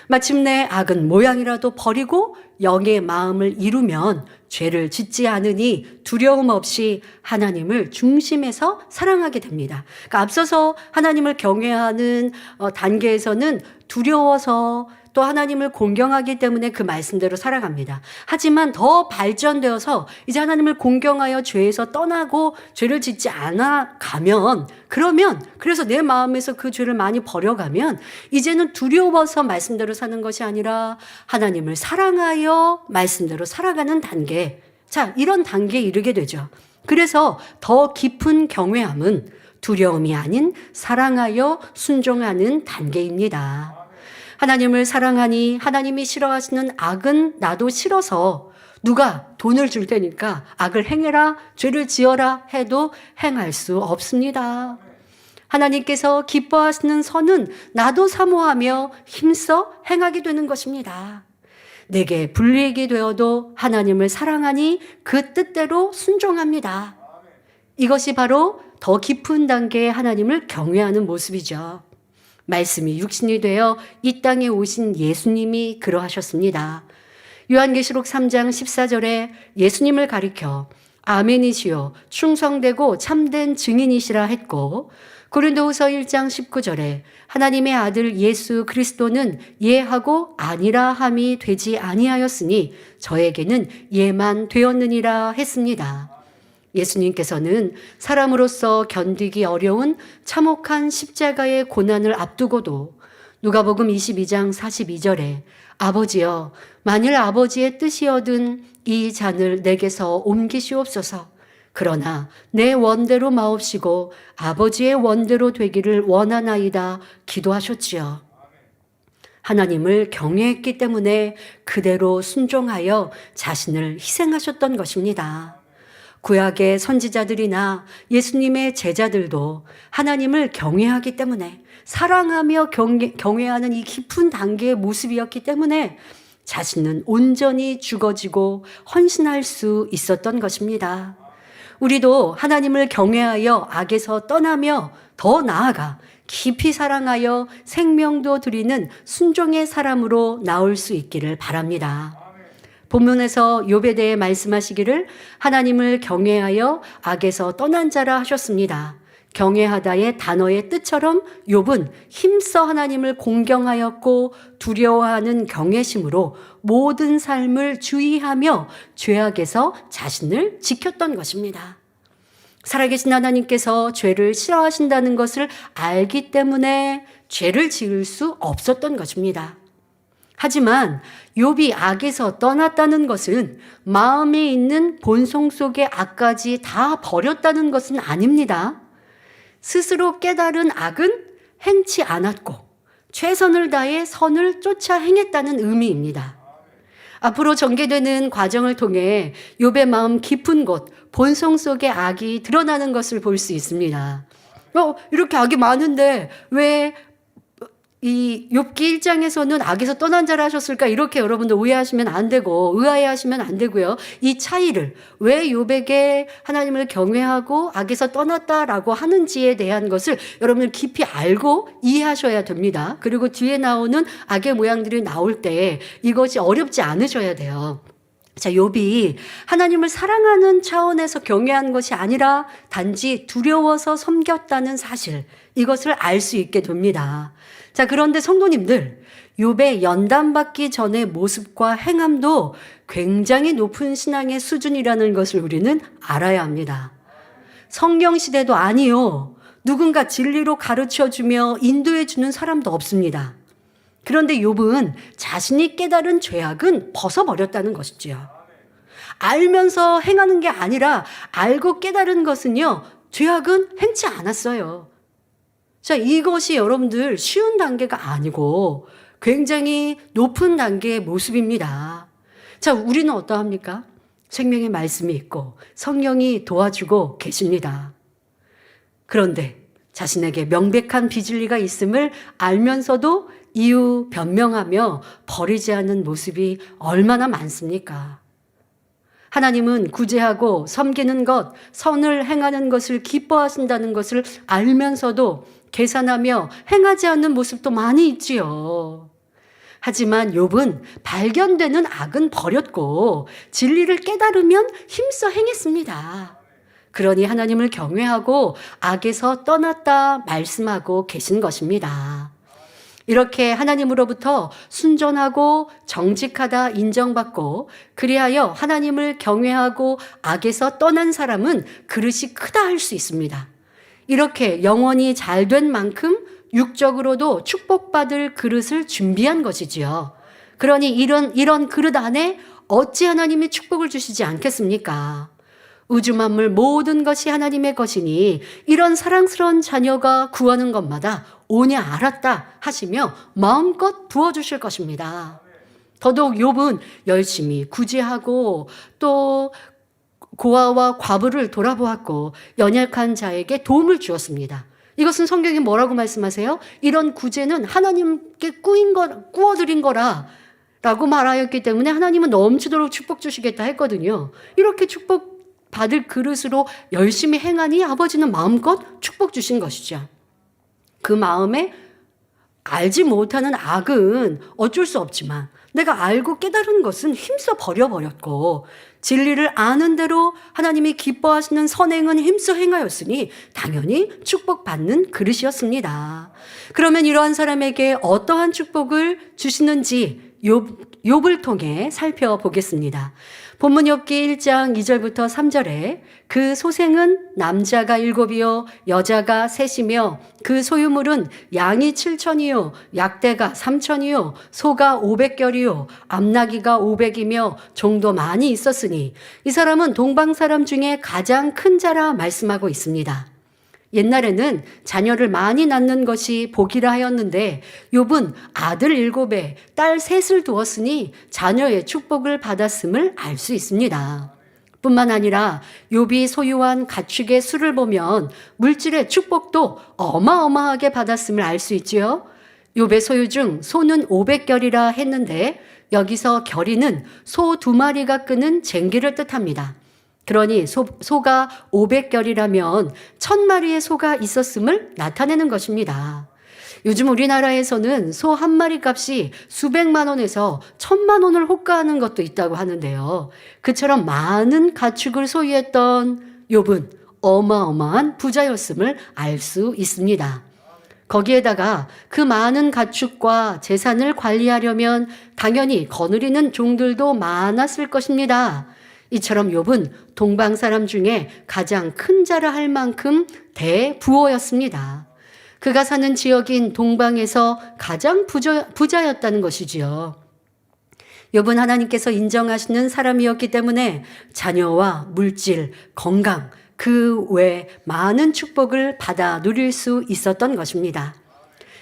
마침내 악은 모양이라도 버리고 영의 마음을 이루면 죄를 짓지 않으니 두려움 없이 하나님을 중심에서 사랑하게 됩니다. 그러니까 앞서서 하나님을 경외하는 단계에서는 두려워서 또 하나님을 공경하기 때문에 그 말씀대로 살아갑니다. 하지만 더 발전되어서 이제 하나님을 공경하여 죄에서 떠나고 죄를 짓지 않아 가면, 그래서 내 마음에서 그 죄를 많이 버려가면 이제는 두려워서 말씀대로 사는 것이 아니라 하나님을 사랑하여 말씀대로 살아가는 단계. 자, 이런 단계에 이르게 되죠. 그래서 더 깊은 경외함은 두려움이 아닌 사랑하여 순종하는 단계입니다. 하나님을 사랑하니 하나님이 싫어하시는 악은 나도 싫어서 누가 돈을 줄 테니까 악을 행해라, 죄를 지어라 해도 행할 수 없습니다. 하나님께서 기뻐하시는 선은 나도 사모하며 힘써 행하게 되는 것입니다. 내게 불리익이 되어도 하나님을 사랑하니 그 뜻대로 순종합니다. 이것이 바로 더 깊은 단계의 하나님을 경외하는 모습이죠. 말씀이 육신이 되어 이 땅에 오신 예수님이 그러하셨습니다. 요한계시록 3장 14절에 예수님을 가리켜 아멘이시요 충성되고 참된 증인이시라 했고, 고린도후서 1장 19절에 하나님의 아들 예수 그리스도는 예하고 아니라 함이 되지 아니하였으니 저에게는 예만 되었느니라 했습니다. 예수님께서는 사람으로서 견디기 어려운 참혹한 십자가의 고난을 앞두고도 누가복음 22장 42절에 아버지여 만일 아버지의 뜻이어든 이 잔을 내게서 옮기시옵소서. 그러나 내 원대로 마옵시고 아버지의 원대로 되기를 원하나이다 기도하셨지요. 하나님을 경외했기 때문에 그대로 순종하여 자신을 희생하셨던 것입니다. 구약의 선지자들이나 예수님의 제자들도 하나님을 경외하기 때문에, 사랑하며 경외하는 이 깊은 단계의 모습이었기 때문에 자신은 온전히 죽어지고 헌신할 수 있었던 것입니다. 우리도 하나님을 경외하여 악에서 떠나며 더 나아가 깊이 사랑하여 생명도 드리는 순종의 사람으로 나올 수 있기를 바랍니다. 본문에서 욥에 대해 말씀하시기를 하나님을 경외하여 악에서 떠난 자라 하셨습니다. 경외하다의 단어의 뜻처럼 욥은 힘써 하나님을 공경하였고 두려워하는 경외심으로 모든 삶을 주의하며 죄악에서 자신을 지켰던 것입니다. 살아계신 하나님께서 죄를 싫어하신다는 것을 알기 때문에 죄를 지을 수 없었던 것입니다. 하지만 욥이 악에서 떠났다는 것은 마음에 있는 본성 속의 악까지 다 버렸다는 것은 아닙니다. 스스로 깨달은 악은 행치 않았고 최선을 다해 선을 쫓아 행했다는 의미입니다. 앞으로 전개되는 과정을 통해 욥의 마음 깊은 곳, 본성 속의 악이 드러나는 것을 볼 수 있습니다. 이렇게 악이 많은데 왜 이 욥기 1장에서는 악에서 떠난 자라 하셨을까? 이렇게 여러분들 오해하시면 안 되고 의아해하시면 안 되고요. 이 차이를 왜 욥에게 하나님을 경외하고 악에서 떠났다라고 하는지에 대한 것을 여러분들 깊이 알고 이해하셔야 됩니다. 그리고 뒤에 나오는 악의 모양들이 나올 때 이것이 어렵지 않으셔야 돼요. 자, 욥이 하나님을 사랑하는 차원에서 경외한 것이 아니라 단지 두려워서 섬겼다는 사실, 이것을 알 수 있게 됩니다. 자, 그런데 성도님들, 욥의 연단받기 전의 모습과 행함도 굉장히 높은 신앙의 수준이라는 것을 우리는 알아야 합니다. 성경 시대도 아니요, 누군가 진리로 가르쳐주며 인도해주는 사람도 없습니다. 그런데 욥은 자신이 깨달은 죄악은 벗어버렸다는 것이지요. 알면서 행하는 게 아니라 알고 깨달은 것은요, 죄악은 행치 않았어요. 자, 이것이 여러분들 쉬운 단계가 아니고 굉장히 높은 단계의 모습입니다. 자, 우리는 어떠합니까? 생명의 말씀이 있고 성령이 도와주고 계십니다. 그런데 자신에게 명백한 비진리가 있음을 알면서도 이유 변명하며 버리지 않는 모습이 얼마나 많습니까? 하나님은 구제하고 섬기는 것, 선을 행하는 것을 기뻐하신다는 것을 알면서도 계산하며 행하지 않는 모습도 많이 있지요. 하지만 욥은 발견되는 악은 버렸고 진리를 깨달으면 힘써 행했습니다. 그러니 하나님을 경외하고 악에서 떠났다 말씀하고 계신 것입니다. 이렇게 하나님으로부터 순전하고 정직하다 인정받고 그리하여 하나님을 경외하고 악에서 떠난 사람은 그릇이 크다 할 수 있습니다. 이렇게 영원히 잘된 만큼 육적으로도 축복받을 그릇을 준비한 것이지요. 그러니 이런 그릇 안에 어찌 하나님이 축복을 주시지 않겠습니까? 우주 만물 모든 것이 하나님의 것이니 이런 사랑스러운 자녀가 구하는 것마다 오냐 알았다 하시며 마음껏 부어주실 것입니다. 더더욱 욥은 열심히 구제하고 또 고아와 과부를 돌아보았고 연약한 자에게 도움을 주었습니다. 이것은 성경이 뭐라고 말씀하세요? 이런 구제는 하나님께 꾸어드린 거라 라고 말하였기 때문에 하나님은 넘치도록 축복 주시겠다 했거든요. 이렇게 축복 받을 그릇으로 열심히 행하니 아버지는 마음껏 축복 주신 것이죠. 그 마음에 알지 못하는 악은 어쩔 수 없지만 내가 알고 깨달은 것은 힘써 버려버렸고 진리를 아는 대로 하나님이 기뻐하시는 선행은 힘써 행하였으니 당연히 축복받는 그릇이었습니다. 그러면 이러한 사람에게 어떠한 축복을 주시는지 욥을 통해 살펴보겠습니다. 본문 욥기 1장 2절부터 3절에 그 소생은 남자가 7이요 여자가 3이며 그 소유물은 양이 7천이요 약대가 3천이요 소가 500결이요 암나귀가 500이며 종도 많이 있었으니 이 사람은 동방 사람 중에 가장 큰 자라 말씀하고 있습니다. 옛날에는 자녀를 많이 낳는 것이 복이라 하였는데 욥은 아들 7에 딸 3을 두었으니 자녀의 축복을 받았음을 알 수 있습니다. 뿐만 아니라 욥이 소유한 가축의 수를 보면 물질의 축복도 어마어마하게 받았음을 알 수 있지요. 욥의 소유 중 소는 500결이라 했는데 여기서 결이는 소 2마리가 끄는 쟁기를 뜻합니다. 그러니 소가 500결이라면 1000마리의 소가 있었음을 나타내는 것입니다. 요즘 우리나라에서는 소 한 마리 값이 수백만 원에서 1000만 원을 호가하는 것도 있다고 하는데요. 그처럼 많은 가축을 소유했던 욥은 어마어마한 부자였음을 알 수 있습니다. 거기에다가 그 많은 가축과 재산을 관리하려면 당연히 거느리는 종들도 많았을 것입니다. 이처럼 욥은 동방 사람 중에 가장 큰 자라 할 만큼 대부호였습니다. 그가 사는 지역인 동방에서 가장 부자였다는 것이지요. 욥은 하나님께서 인정하시는 사람이었기 때문에 자녀와 물질, 건강, 그 외 많은 축복을 받아 누릴 수 있었던 것입니다.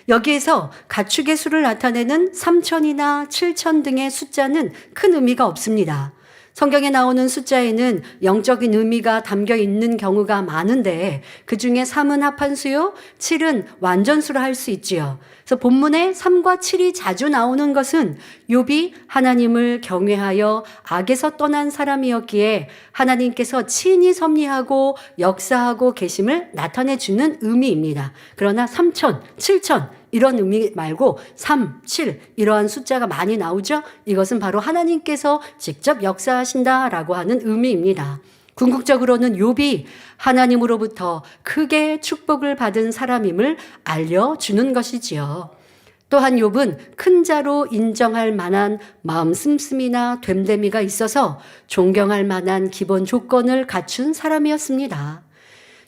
여기에서 가축의 수를 나타내는 3천이나 7천 등의 숫자는 큰 의미가 없습니다. 성경에 나오는 숫자에는 영적인 의미가 담겨 있는 경우가 많은데 그중에 3은 합한수요, 7은 완전수로 할 수 있지요. 그래서 본문에 3과 7이 자주 나오는 것은 욥이 하나님을 경외하여 악에서 떠난 사람이었기에 하나님께서 친히 섭리하고 역사하고 계심을 나타내 주는 의미입니다. 그러나 3천, 7천 이런 의미 말고 3, 7 이러한 숫자가 많이 나오죠. 이것은 바로 하나님께서 직접 역사하신다라고 하는 의미입니다. 궁극적으로는 욥이 하나님으로부터 크게 축복을 받은 사람임을 알려주는 것이지요. 또한 욥은 큰 자로 인정할 만한 마음 씀씀이나 됨됨이가 있어서 존경할 만한 기본 조건을 갖춘 사람이었습니다.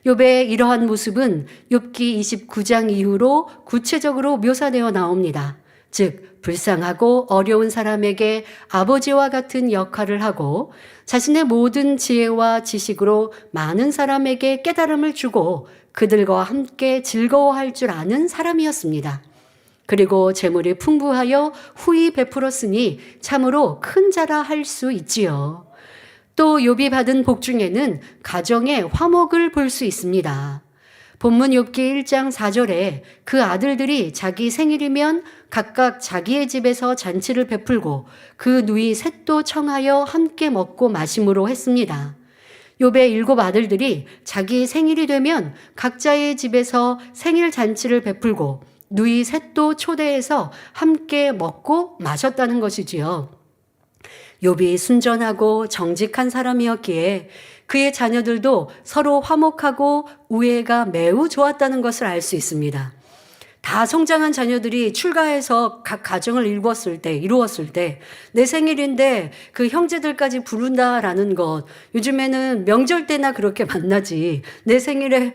욥의 이러한 모습은 욥기 29장 이후로 구체적으로 묘사되어 나옵니다. 즉 불쌍하고 어려운 사람에게 아버지와 같은 역할을 하고 자신의 모든 지혜와 지식으로 많은 사람에게 깨달음을 주고 그들과 함께 즐거워할 줄 아는 사람이었습니다. 그리고 재물이 풍부하여 후히 베풀었으니 참으로 큰 자라 할 수 있지요. 또 욥이 받은 복 중에는 가정의 화목을 볼 수 있습니다. 본문 욥기 1장 4절에 그 아들들이 자기 생일이면 각각 자기의 집에서 잔치를 베풀고 그 누이 셋도 청하여 함께 먹고 마심으로 했습니다. 욥의 7 아들들이 자기 생일이 되면 각자의 집에서 생일 잔치를 베풀고 누이 셋도 초대해서 함께 먹고 마셨다는 것이지요. 욥이 순전하고 정직한 사람이었기에 그의 자녀들도 서로 화목하고 우애가 매우 좋았다는 것을 알 수 있습니다. 다 성장한 자녀들이 출가해서 각 가정을 이루었을 때 내 생일인데 그 형제들까지 부른다라는 것, 요즘에는 명절 때나 그렇게 만나지 내 생일에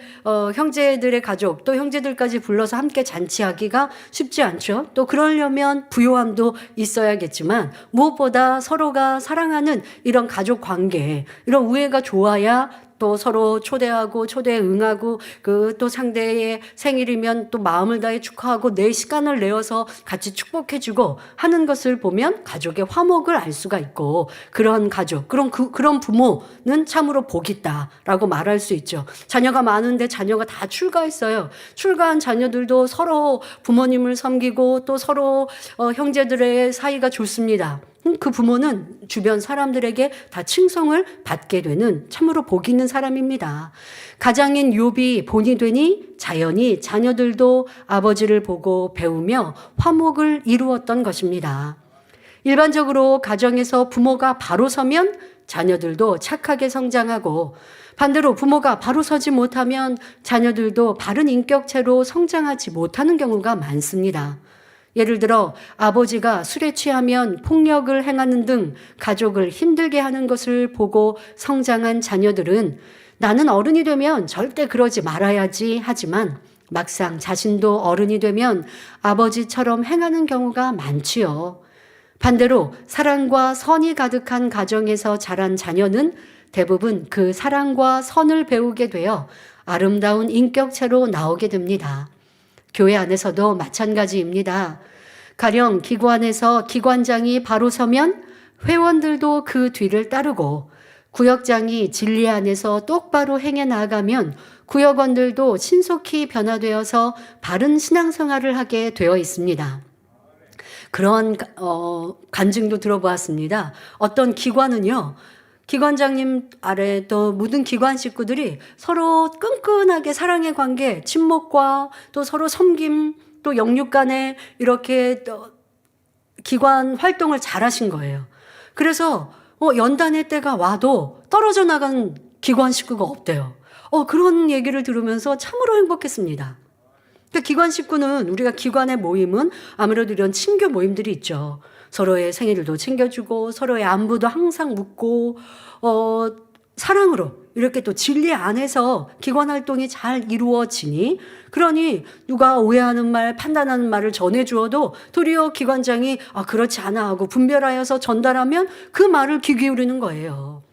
형제들의 가족 또 형제들까지 불러서 함께 잔치하기가 쉽지 않죠. 또 그러려면 부요함도 있어야겠지만 무엇보다 서로가 사랑하는 이런 가족 관계, 이런 우애가 좋아야 또 서로 초대하고 초대에 응하고 그 또 상대의 생일이면 또 마음을 다해 축하하고 내 시간을 내어서 같이 축복해주고 하는 것을 보면 가족의 화목을 알 수가 있고, 그런 가족, 그런 부모는 참으로 복이 있다라고 말할 수 있죠. 자녀가 많은데 자녀가 다 출가했어요. 출가한 자녀들도 서로 부모님을 섬기고 또 서로 형제들의 사이가 좋습니다. 그 부모는 주변 사람들에게 다 칭송을 받게 되는 참으로 복 있는 사람입니다. 가장인 욥이 본이 되니 자연히 자녀들도 아버지를 보고 배우며 화목을 이루었던 것입니다. 일반적으로 가정에서 부모가 바로 서면 자녀들도 착하게 성장하고, 반대로 부모가 바로 서지 못하면 자녀들도 바른 인격체로 성장하지 못하는 경우가 많습니다. 예를 들어 아버지가 술에 취하면 폭력을 행하는 등 가족을 힘들게 하는 것을 보고 성장한 자녀들은 나는 어른이 되면 절대 그러지 말아야지 하지만 막상 자신도 어른이 되면 아버지처럼 행하는 경우가 많지요. 반대로 사랑과 선이 가득한 가정에서 자란 자녀는 대부분 그 사랑과 선을 배우게 되어 아름다운 인격체로 나오게 됩니다. 교회 안에서도 마찬가지입니다. 가령 기관에서 기관장이 바로 서면 회원들도 그 뒤를 따르고, 구역장이 진리 안에서 똑바로 행해 나가면 구역원들도 신속히 변화되어서 바른 신앙생활을 하게 되어 있습니다. 그런 간증도 들어보았습니다. 어떤 기관은요, 기관장님 아래 또 모든 기관 식구들이 서로 끈끈하게 사랑의 관계, 친목과 또 서로 섬김, 또 영육 간에 이렇게 기관 활동을 잘 하신 거예요. 그래서 연단의 때가 와도 떨어져 나간 기관 식구가 없대요. 그런 얘기를 들으면서 참으로 행복했습니다. 그러니까 기관 식구는, 우리가 기관의 모임은 아무래도 이런 친교 모임들이 있죠. 서로의 생일도 챙겨주고 서로의 안부도 항상 묻고 사랑으로 이렇게 또 진리 안에서 기관 활동이 잘 이루어지니, 그러니 누가 오해하는 말, 판단하는 말을 전해주어도 도리어 기관장이 그렇지 않아 하고 분별하여서 전달하면 그 말을 귀 기울이는 거예요.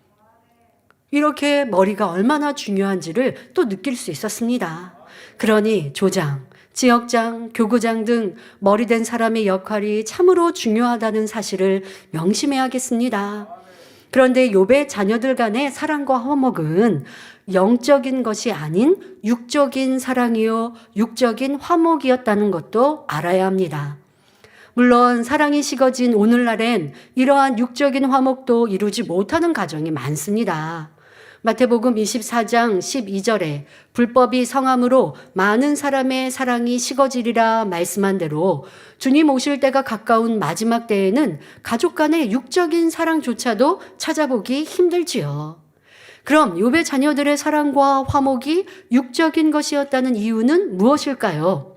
이렇게 머리가 얼마나 중요한지를 또 느낄 수 있었습니다. 그러니 조장, 지역장, 교구장 등 머리된 사람의 역할이 참으로 중요하다는 사실을 명심해야겠습니다. 그런데 욥의 자녀들 간의 사랑과 화목은 영적인 것이 아닌 육적인 사랑이요 육적인 화목이었다는 것도 알아야 합니다. 물론 사랑이 식어진 오늘날엔 이러한 육적인 화목도 이루지 못하는 가정이 많습니다. 마태복음 24장 12절에 불법이 성함으로 많은 사람의 사랑이 식어지리라 말씀한 대로 주님 오실 때가 가까운 마지막 때에는 가족 간의 육적인 사랑조차도 찾아보기 힘들지요. 그럼 욥의 자녀들의 사랑과 화목이 육적인 것이었다는 이유는 무엇일까요?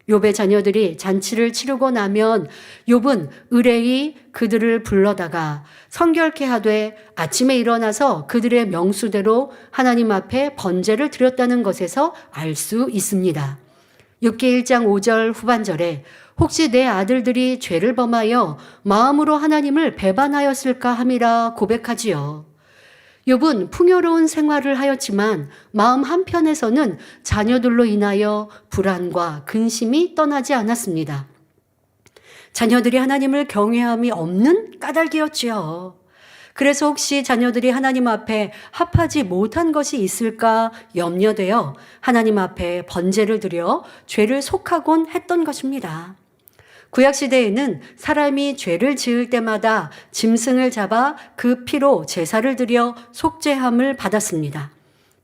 욥의 자녀들이 잔치를 치르고 나면 욥은 의뢰히 그들을 불러다가 성결케 하되 아침에 일어나서 그들의 명수대로 하나님 앞에 번제를 드렸다는 것에서 알 수 있습니다. 욥기 1장 5절 후반절에 혹시 내 아들들이 죄를 범하여 마음으로 하나님을 배반하였을까 함이라 고백하지요. 욥은 풍요로운 생활을 하였지만 마음 한편에서는 자녀들로 인하여 불안과 근심이 떠나지 않았습니다. 자녀들이 하나님을 경외함이 없는 까닭이었지요. 그래서 혹시 자녀들이 하나님 앞에 합하지 못한 것이 있을까 염려되어 하나님 앞에 번제를 드려 죄를 속하곤 했던 것입니다. 구약시대에는 사람이 죄를 지을 때마다 짐승을 잡아 그 피로 제사를 드려 속죄함을 받았습니다.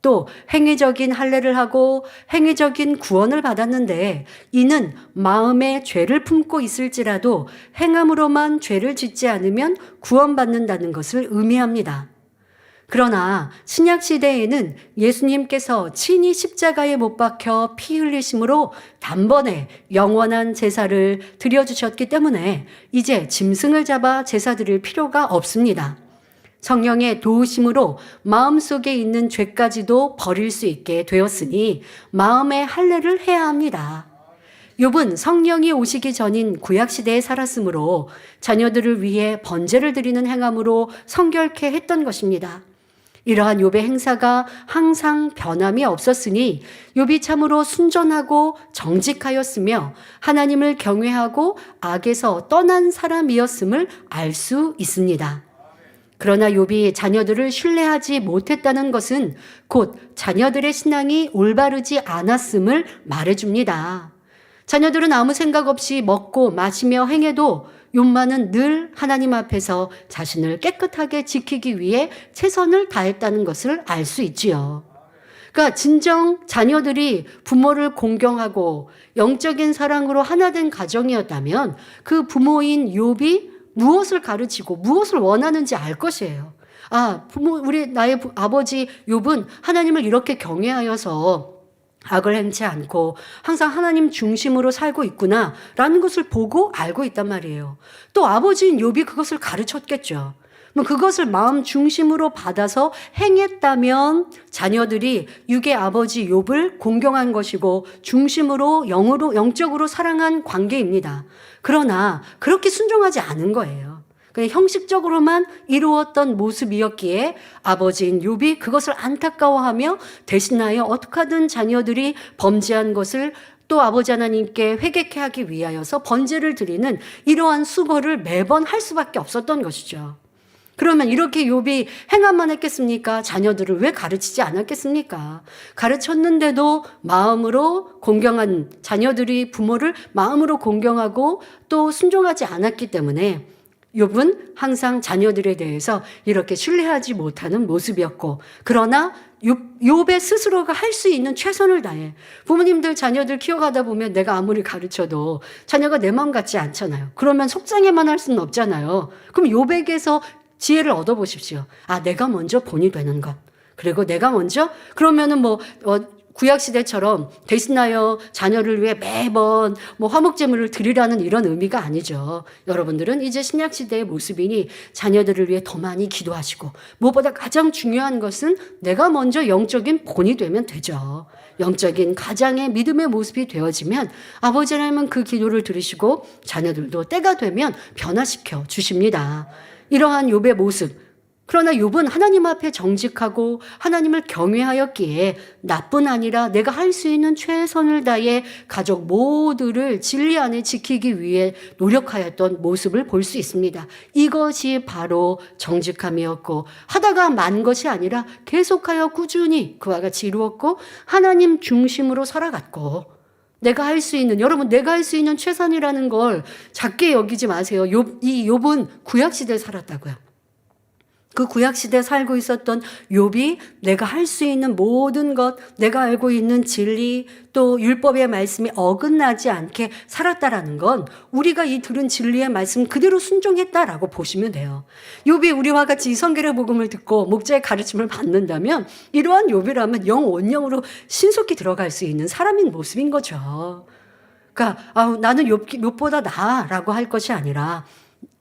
또 행위적인 할례를 하고 행위적인 구원을 받았는데 이는 마음에 죄를 품고 있을지라도 행함으로만 죄를 짓지 않으면 구원받는다는 것을 의미합니다. 그러나 신약 시대에는 예수님께서 친히 십자가에 못 박혀 피 흘리심으로 단번에 영원한 제사를 드려주셨기 때문에 이제 짐승을 잡아 제사 드릴 필요가 없습니다. 성령의 도우심으로 마음속에 있는 죄까지도 버릴 수 있게 되었으니 마음의 할례를 해야 합니다. 욥은 성령이 오시기 전인 구약시대에 살았으므로 자녀들을 위해 번제를 드리는 행함으로 성결케 했던 것입니다. 이러한 욥의 행사가 항상 변함이 없었으니 욥이 참으로 순전하고 정직하였으며 하나님을 경외하고 악에서 떠난 사람이었음을 알 수 있습니다. 그러나 욥이 자녀들을 신뢰하지 못했다는 것은 곧 자녀들의 신앙이 올바르지 않았음을 말해줍니다. 자녀들은 아무 생각 없이 먹고 마시며 행해도 욥만은 늘 하나님 앞에서 자신을 깨끗하게 지키기 위해 최선을 다했다는 것을 알 수 있지요. 그러니까 진정 자녀들이 부모를 공경하고 영적인 사랑으로 하나 된 가정이었다면 그 부모인 욥이 무엇을 가르치고 무엇을 원하는지 알 것이에요. 나의 아버지 욥은 하나님을 이렇게 경외하여서 악을 행치 않고 항상 하나님 중심으로 살고 있구나라는 것을 보고 알고 있단 말이에요. 또 아버지인 욥이 그것을 가르쳤겠죠. 그것을 마음 중심으로 받아서 행했다면 자녀들이 육의 아버지 욥을 공경한 것이고 중심으로 영적으로 사랑한 관계입니다. 그러나 그렇게 순종하지 않은 거예요. 그냥 형식적으로만 이루었던 모습이었기에 아버지인 욥이 그것을 안타까워하며 대신하여 어떻게 하든 자녀들이 범죄한 것을 또 아버지 하나님께 회개케 하기 위하여서 번제를 드리는 이러한 수고를 매번 할 수밖에 없었던 것이죠. 그러면 이렇게 욥이 행함만 했겠습니까? 자녀들을 왜 가르치지 않았겠습니까? 가르쳤는데도 마음으로 공경한 자녀들이 부모를 마음으로 공경하고 또 순종하지 않았기 때문에 욥은 항상 자녀들에 대해서 이렇게 신뢰하지 못하는 모습이었고, 그러나 욥의 스스로가 할 수 있는 최선을 다해. 부모님들 자녀들 키워가다 보면 내가 아무리 가르쳐도 자녀가 내 마음 같지 않잖아요. 그러면 속상해만 할 수는 없잖아요. 그럼 욥에게서 지혜를 얻어보십시오. 내가 먼저 본이 되는 것. 그리고 내가 먼저 그러면은 구약시대처럼 대신하여 자녀를 위해 매번 화목제물을 드리라는 이런 의미가 아니죠. 여러분들은 이제 신약시대의 모습이니 자녀들을 위해 더 많이 기도하시고 무엇보다 가장 중요한 것은 내가 먼저 영적인 본이 되면 되죠. 영적인 가장의 믿음의 모습이 되어지면 아버지 하나님은 그 기도를 들으시고 자녀들도 때가 되면 변화시켜 주십니다. 이러한 욥의 모습. 그러나 욥은 하나님 앞에 정직하고 하나님을 경외하였기에 나뿐 아니라 내가 할 수 있는 최선을 다해 가족 모두를 진리 안에 지키기 위해 노력하였던 모습을 볼 수 있습니다. 이것이 바로 정직함이었고 하다가 만 것이 아니라 계속하여 꾸준히 그와 같이 이루었고 하나님 중심으로 살아갔고 내가 할 수 있는 내가 할 수 있는 최선이라는 걸 작게 여기지 마세요. 이 욥은 구약시대에 살았다고요. 그 구약시대에 살고 있었던 욥이 내가 할 수 있는 모든 것, 내가 알고 있는 진리, 또 율법의 말씀이 어긋나지 않게 살았다라는 건 우리가 이 들은 진리의 말씀 그대로 순종했다라고 보시면 돼요. 욥이 우리와 같이 이 성경의 복음을 듣고 목자의 가르침을 받는다면 이러한 욥이라면 영원영으로 신속히 들어갈 수 있는 사람인 모습인 거죠. 그러니까 나는 욥보다 나아라고 할 것이 아니라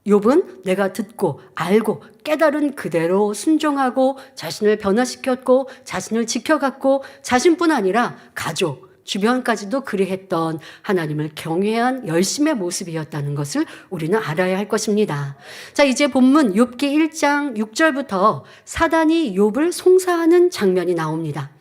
욥은 내가 듣고 알고 깨달은 그대로 순종하고 자신을 변화시켰고 자신을 지켜갔고 자신뿐 아니라 가족, 주변까지도 그리했던 하나님을 경외한 열심의 모습이었다는 것을 우리는 알아야 할 것입니다. 자, 이제 본문 욥기 1장 6절부터 사단이 욥을 송사하는 장면이 나옵니다.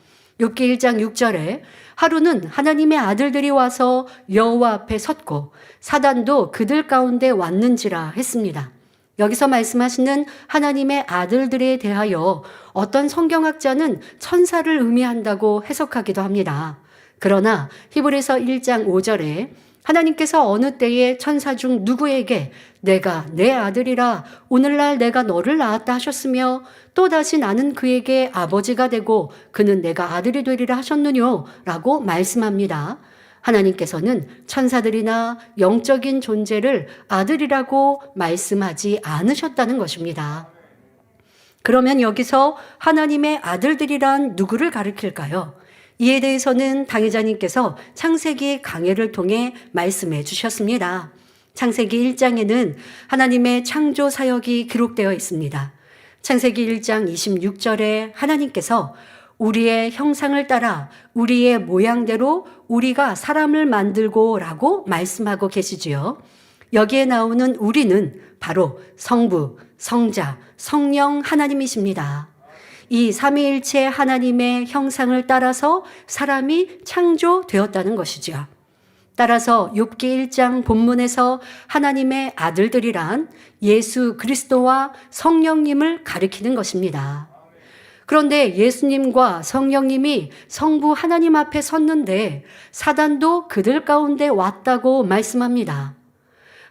욥기 1장 6절에 하루는 하나님의 아들들이 와서 여호와 앞에 섰고 사단도 그들 가운데 왔는지라 했습니다. 여기서 말씀하시는 하나님의 아들들에 대하여 어떤 성경학자는 천사를 의미한다고 해석하기도 합니다. 그러나 히브리서 1장 5절에 하나님께서 어느 때에 천사 중 누구에게 내가 내 아들이라 오늘날 내가 너를 낳았다 하셨으며 또다시 나는 그에게 아버지가 되고 그는 내가 아들이 되리라 하셨느뇨 라고 말씀합니다. 하나님께서는 천사들이나 영적인 존재를 아들이라고 말씀하지 않으셨다는 것입니다. 그러면 여기서 하나님의 아들들이란 누구를 가리킬까요? 이에 대해서는 당회자님께서 창세기 강해를 통해 말씀해 주셨습니다. 창세기 1장에는 하나님의 창조 사역이 기록되어 있습니다. 창세기 1장 26절에 하나님께서 우리의 형상을 따라 우리의 모양대로 우리가 사람을 만들고 라고 말씀하고 계시지요. 여기에 나오는 우리는 바로 성부, 성자, 성령 하나님이십니다. 이 삼위일체 하나님의 형상을 따라서 사람이 창조되었다는 것이죠. 따라서 욥기 1장 본문에서 하나님의 아들들이란 예수 그리스도와 성령님을 가리키는 것입니다. 그런데 예수님과 성령님이 성부 하나님 앞에 섰는데 사단도 그들 가운데 왔다고 말씀합니다.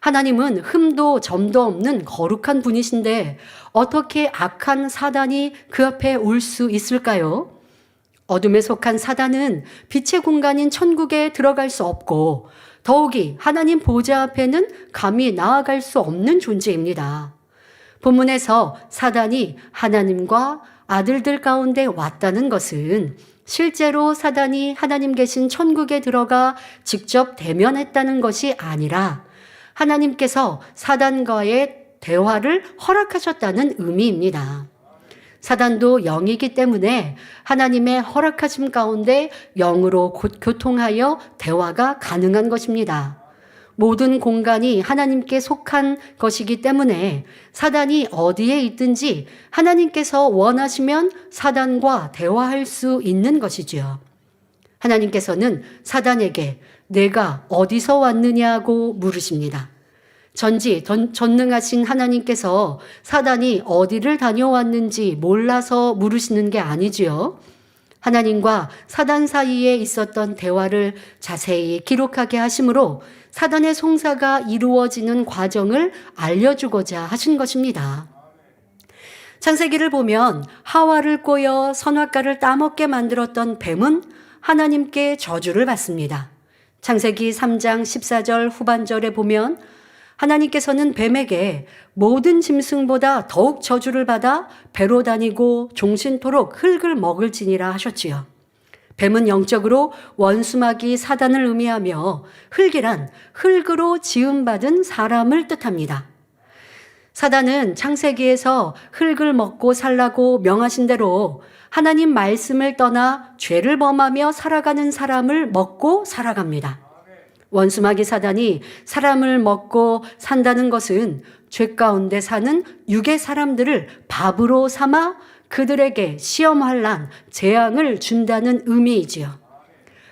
하나님은 흠도 점도 없는 거룩한 분이신데 어떻게 악한 사단이 그 앞에 올 수 있을까요? 어둠에 속한 사단은 빛의 공간인 천국에 들어갈 수 없고 더욱이 하나님 보좌 앞에는 감히 나아갈 수 없는 존재입니다. 본문에서 사단이 하나님과 아들들 가운데 왔다는 것은 실제로 사단이 하나님 계신 천국에 들어가 직접 대면했다는 것이 아니라 하나님께서 사단과의 대화를 허락하셨다는 의미입니다. 사단도 영이기 때문에 하나님의 허락하심 가운데 영으로 교통하여 대화가 가능한 것입니다. 모든 공간이 하나님께 속한 것이기 때문에 사단이 어디에 있든지 하나님께서 원하시면 사단과 대화할 수 있는 것이지요. 하나님께서는 사단에게 내가 어디서 왔느냐고 물으십니다. 전능하신 하나님께서 사단이 어디를 다녀왔는지 몰라서 물으시는 게 아니지요. 하나님과 사단 사이에 있었던 대화를 자세히 기록하게 하심으로 사단의 송사가 이루어지는 과정을 알려주고자 하신 것입니다. 창세기를 보면 하와를 꼬여 선악과를 따먹게 만들었던 뱀은 하나님께 저주를 받습니다. 창세기 3장 14절 후반절에 보면 하나님께서는 뱀에게 모든 짐승보다 더욱 저주를 받아 배로 다니고 종신토록 흙을 먹을지니라 하셨지요. 뱀은 영적으로 원수마귀 사단을 의미하며 흙이란 흙으로 지음받은 사람을 뜻합니다. 사단은 창세기에서 흙을 먹고 살라고 명하신 대로 하나님 말씀을 떠나 죄를 범하며 살아가는 사람을 먹고 살아갑니다. 원수마귀 사단이 사람을 먹고 산다는 것은 죄 가운데 사는 육의 사람들을 밥으로 삼아 그들에게 시험환란, 재앙을 준다는 의미이지요.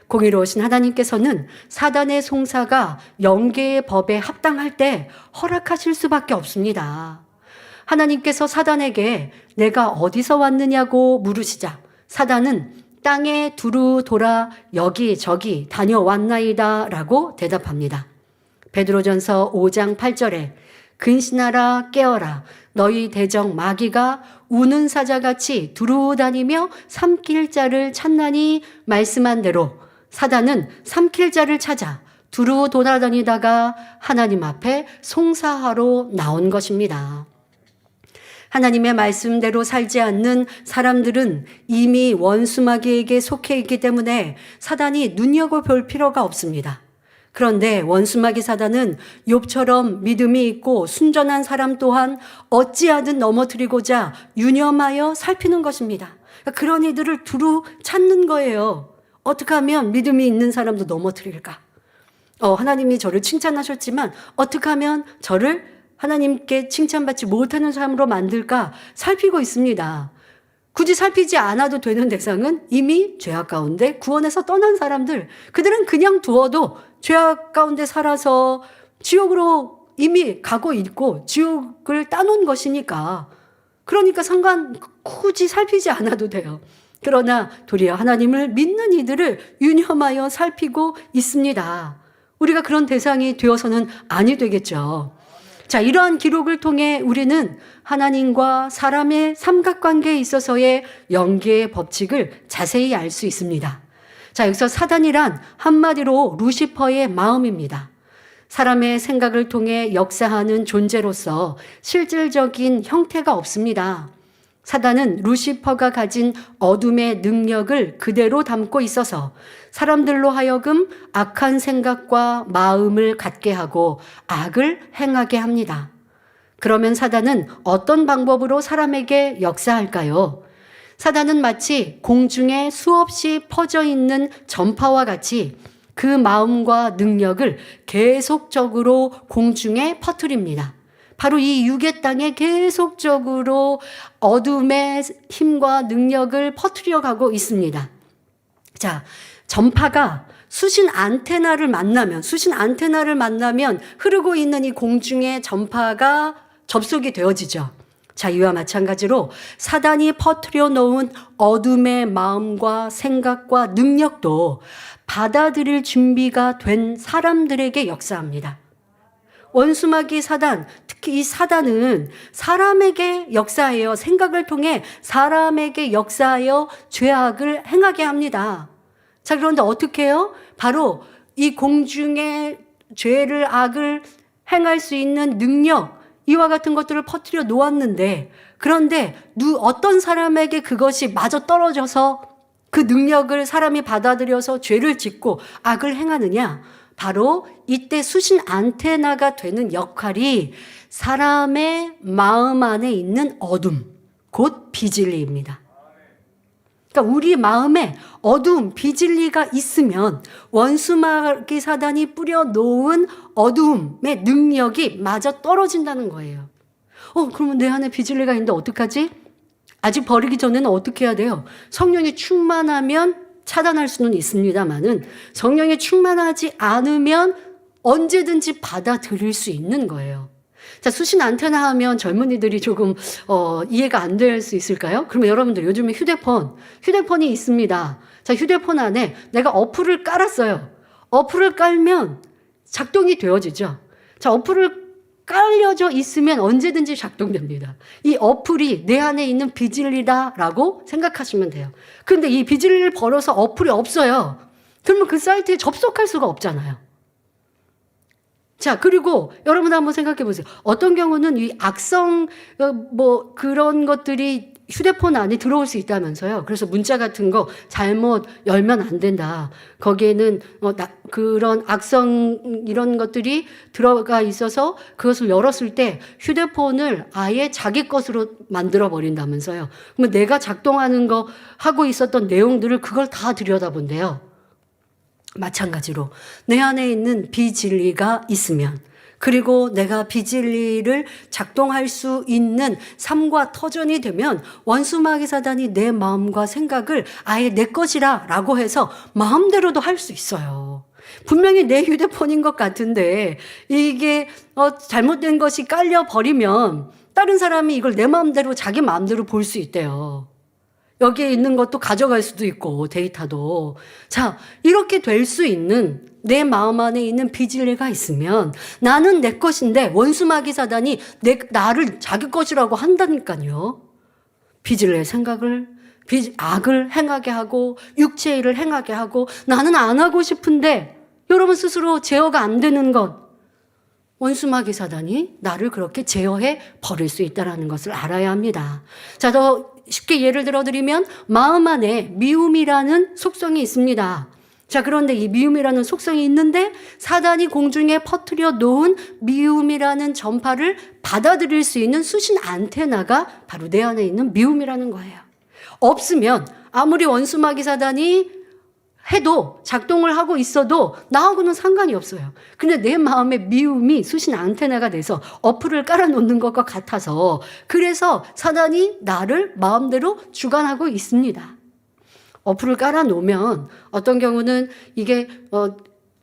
공의로우신 하나님께서는 사단의 송사가 영계의 법에 합당할 때 허락하실 수밖에 없습니다. 하나님께서 사단에게 내가 어디서 왔느냐고 물으시자 사단은 땅에 두루 돌아 여기저기 다녀왔나이다 라고 대답합니다. 베드로전서 5장 8절에 근신하라 깨어라 너희 대적 마귀가 우는 사자같이 두루 다니며 삼킬 자를 찾나니 말씀한 대로 사단은 삼킬 자를 찾아 두루 돌아다니다가 하나님 앞에 송사하러 나온 것입니다. 하나님의 말씀대로 살지 않는 사람들은 이미 원수마귀에게 속해 있기 때문에 사단이 눈여겨볼 필요가 없습니다. 그런데 원수마귀 사단은 욥처럼 믿음이 있고 순전한 사람 또한 어찌하든 넘어뜨리고자 유념하여 살피는 것입니다. 그런 이들을 두루 찾는 거예요. 어떻게 하면 믿음이 있는 사람도 넘어뜨릴까? 하나님이 저를 칭찬하셨지만 어떻게 하면 저를 하나님께 칭찬받지 못하는 사람으로 만들까 살피고 있습니다. 굳이 살피지 않아도 되는 대상은 이미 죄악 가운데 구원에서 떠난 사람들, 그들은 그냥 두어도 죄악 가운데 살아서 지옥으로 이미 가고 있고 지옥을 따놓은 것이니까 그러니까 굳이 살피지 않아도 돼요. 그러나 도리어 하나님을 믿는 이들을 유념하여 살피고 있습니다. 우리가 그런 대상이 되어서는 아니 되겠죠. 자, 이러한 기록을 통해 우리는 하나님과 사람의 삼각관계에 있어서의 연계의 법칙을 자세히 알 수 있습니다. 자, 여기서 사단이란 한마디로 루시퍼의 마음입니다. 사람의 생각을 통해 역사하는 존재로서 실질적인 형태가 없습니다. 사단은 루시퍼가 가진 어둠의 능력을 그대로 담고 있어서 사람들로 하여금 악한 생각과 마음을 갖게 하고 악을 행하게 합니다. 그러면 사단은 어떤 방법으로 사람에게 역사할까요? 사단은 마치 공중에 수없이 퍼져 있는 전파와 같이 그 마음과 능력을 계속적으로 공중에 퍼뜨립니다. 바로 이 육의 땅에 계속적으로 어둠의 힘과 능력을 퍼뜨려 가고 있습니다. 자, 전파가 수신 안테나를 만나면 흐르고 있는 이 공중의 전파가 접속이 되어지죠. 자, 이와 마찬가지로 사단이 퍼뜨려 놓은 어둠의 마음과 생각과 능력도 받아들일 준비가 된 사람들에게 역사합니다. 원수마귀 사단, 특히 이 사단은 사람에게 역사하여 생각을 통해 사람에게 역사하여 죄악을 행하게 합니다. 자, 그런데 어떻게 해요? 바로 이 공중에 죄를 악을 행할 수 있는 능력, 이와 같은 것들을 퍼뜨려 놓았는데, 그런데 어떤 사람에게 그것이 마저 떨어져서 그 능력을 사람이 받아들여서 죄를 짓고 악을 행하느냐? 바로 이때 수신 안테나가 되는 역할이 사람의 마음 안에 있는 어둠, 곧 비진리입니다. 그러니까 우리 마음에 어두움, 비진리가 있으면 원수마귀 사단이 뿌려놓은 어두움의 능력이 마저 떨어진다는 거예요. 그러면 내 안에 비진리가 있는데 어떡하지? 아직 버리기 전에는 어떻게 해야 돼요? 성령이 충만하면 차단할 수는 있습니다만은 성령이 충만하지 않으면 언제든지 받아들일 수 있는 거예요. 자, 수신 안테나 하면 젊은이들이 조금 이해가 안 될 수 있을까요? 그러면 여러분들 요즘에 휴대폰이 있습니다. 자, 휴대폰 안에 내가 어플을 깔았어요. 어플을 깔면 작동이 되어지죠. 자, 어플을 깔려져 있으면 언제든지 작동됩니다. 이 어플이 내 안에 있는 비진리다라고 생각하시면 돼요. 그런데 이 비진리를 벌어서 어플이 없어요. 그러면 그 사이트에 접속할 수가 없잖아요. 자, 그리고 여러분 한번 생각해 보세요. 어떤 경우는 이 악성 그런 것들이 휴대폰 안에 들어올 수 있다면서요. 그래서 문자 같은 거 잘못 열면 안 된다. 거기에는 그런 악성 이런 것들이 들어가 있어서 그것을 열었을 때 휴대폰을 아예 자기 것으로 만들어 버린다면서요. 그러면 내가 작동하는 거 하고 있었던 내용들을 그걸 다 들여다본대요. 마찬가지로 내 안에 있는 비진리가 있으면, 그리고 내가 비진리를 작동할 수 있는 삶과 터전이 되면 원수마귀 사단이 내 마음과 생각을 아예 내 것이라 라고 해서 마음대로도 할 수 있어요. 분명히 내 휴대폰인 것 같은데 이게 잘못된 것이 깔려버리면 다른 사람이 이걸 내 마음대로 자기 마음대로 볼 수 있대요. 여기에 있는 것도 가져갈 수도 있고 데이터도. 자, 이렇게 될 수 있는 내 마음 안에 있는 비진리가 있으면 나는 내 것인데 원수마귀 사단이 나를 자기 것이라고 한다니까요. 비진리의 생각을 악을 행하게 하고 육체의 일을 행하게 하고 나는 안 하고 싶은데 여러분 스스로 제어가 안 되는 것, 원수마귀 사단이 나를 그렇게 제어해 버릴 수 있다는 것을 알아야 합니다. 자, 더 쉽게 예를 들어드리면 마음 안에 미움이라는 속성이 있습니다. 자, 그런데 이 미움이라는 속성이 있는데 사단이 공중에 퍼뜨려 놓은 미움이라는 전파를 받아들일 수 있는 수신 안테나가 바로 내 안에 있는 미움이라는 거예요. 없으면 아무리 원수마귀 사단이 해도 작동을 하고 있어도 나하고는 상관이 없어요. 근데 내 마음에 미움이 수신 안테나가 돼서 어플을 깔아놓는 것과 같아서 그래서 사단이 나를 마음대로 주관하고 있습니다. 어플을 깔아놓으면 어떤 경우는 이게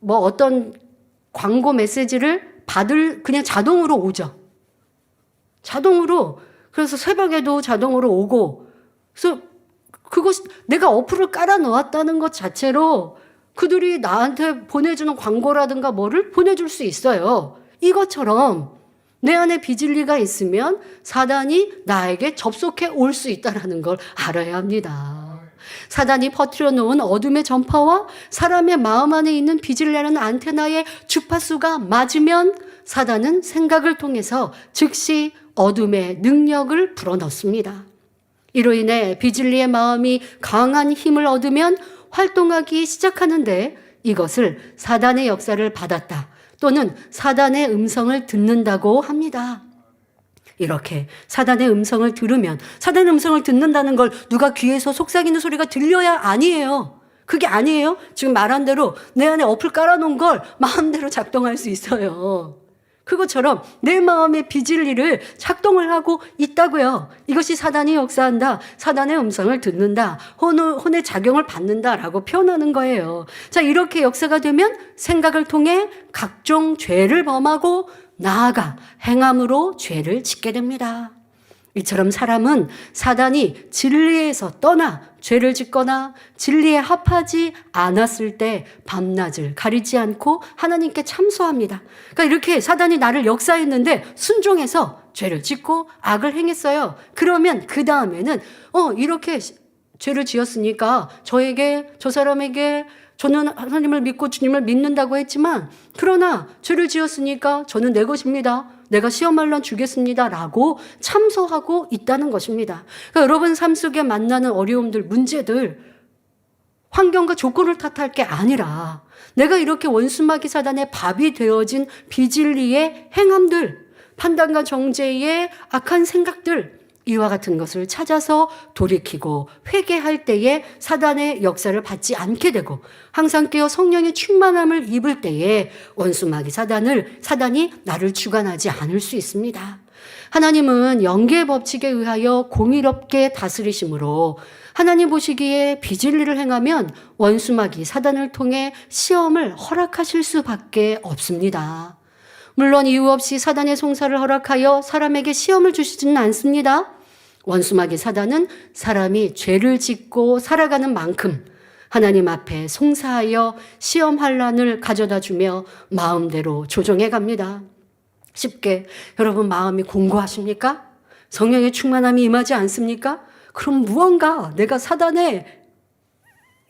어떤 광고 메시지를 그냥 자동으로 오죠. 자동으로. 그래서 새벽에도 자동으로 오고. 그래서 그것이 내가 어플을 깔아 놓았다는 것 자체로 그들이 나한테 보내주는 광고라든가 뭐를 보내줄 수 있어요. 이것처럼 내 안에 비진리가 있으면 사단이 나에게 접속해 올 수 있다는 걸 알아야 합니다. 사단이 퍼뜨려 놓은 어둠의 전파와 사람의 마음 안에 있는 비질레는 안테나의 주파수가 맞으면 사단은 생각을 통해서 즉시 어둠의 능력을 불어넣습니다. 이로 인해 비질리의 마음이 강한 힘을 얻으면 활동하기 시작하는데 이것을 사단의 역사를 받았다 또는 사단의 음성을 듣는다고 합니다. 이렇게 사단의 음성을 들으면 사단의 음성을 듣는다는 걸 누가 귀에서 속삭이는 소리가 들려야 아니에요. 그게 아니에요. 지금 말한 대로 내 안에 어플 깔아놓은 걸 마음대로 작동할 수 있어요. 그것처럼 내 마음의 비진리를 작동을 하고 있다고요. 이것이 사단이 역사한다. 사단의 음성을 듣는다. 혼의 작용을 받는다라고 표현하는 거예요. 자, 이렇게 역사가 되면 생각을 통해 각종 죄를 범하고 나아가 행함으로 죄를 짓게 됩니다. 이처럼 사람은 사단이 진리에서 떠나 죄를 짓거나 진리에 합하지 않았을 때 밤낮을 가리지 않고 하나님께 참소합니다. 그러니까 이렇게 사단이 나를 역사했는데 순종해서 죄를 짓고 악을 행했어요. 그러면 그 다음에는 이렇게 죄를 지었으니까 저 사람에게 저는 하나님을 믿고 주님을 믿는다고 했지만 그러나 죄를 지었으니까 저는 내 것입니다. 내가 시험할 날 주겠습니다. 라고 참소하고 있다는 것입니다. 그러니까 여러분 삶 속에 만나는 어려움들, 문제들, 환경과 조건을 탓할 게 아니라 내가 이렇게 원수마귀 사단의 밥이 되어진 비진리의 행함들, 판단과 정죄의 악한 생각들, 이와 같은 것을 찾아서 돌이키고 회개할 때에 사단의 역사를 받지 않게 되고 항상 깨어 성령의 충만함을 입을 때에 원수마귀 사단이 나를 주관하지 않을 수 있습니다. 하나님은 영계의 법칙에 의하여 공의롭게 다스리심으로 하나님 보시기에 비진리를 행하면 원수마귀 사단을 통해 시험을 허락하실 수밖에 없습니다. 물론 이유 없이 사단의 송사를 허락하여 사람에게 시험을 주시지는 않습니다. 원수마귀 사단은 사람이 죄를 짓고 살아가는 만큼 하나님 앞에 송사하여 시험 환난을 가져다 주며 마음대로 조정해 갑니다. 쉽게 여러분 마음이 공고하십니까? 성령의 충만함이 임하지 않습니까? 그럼 무언가 내가 사단의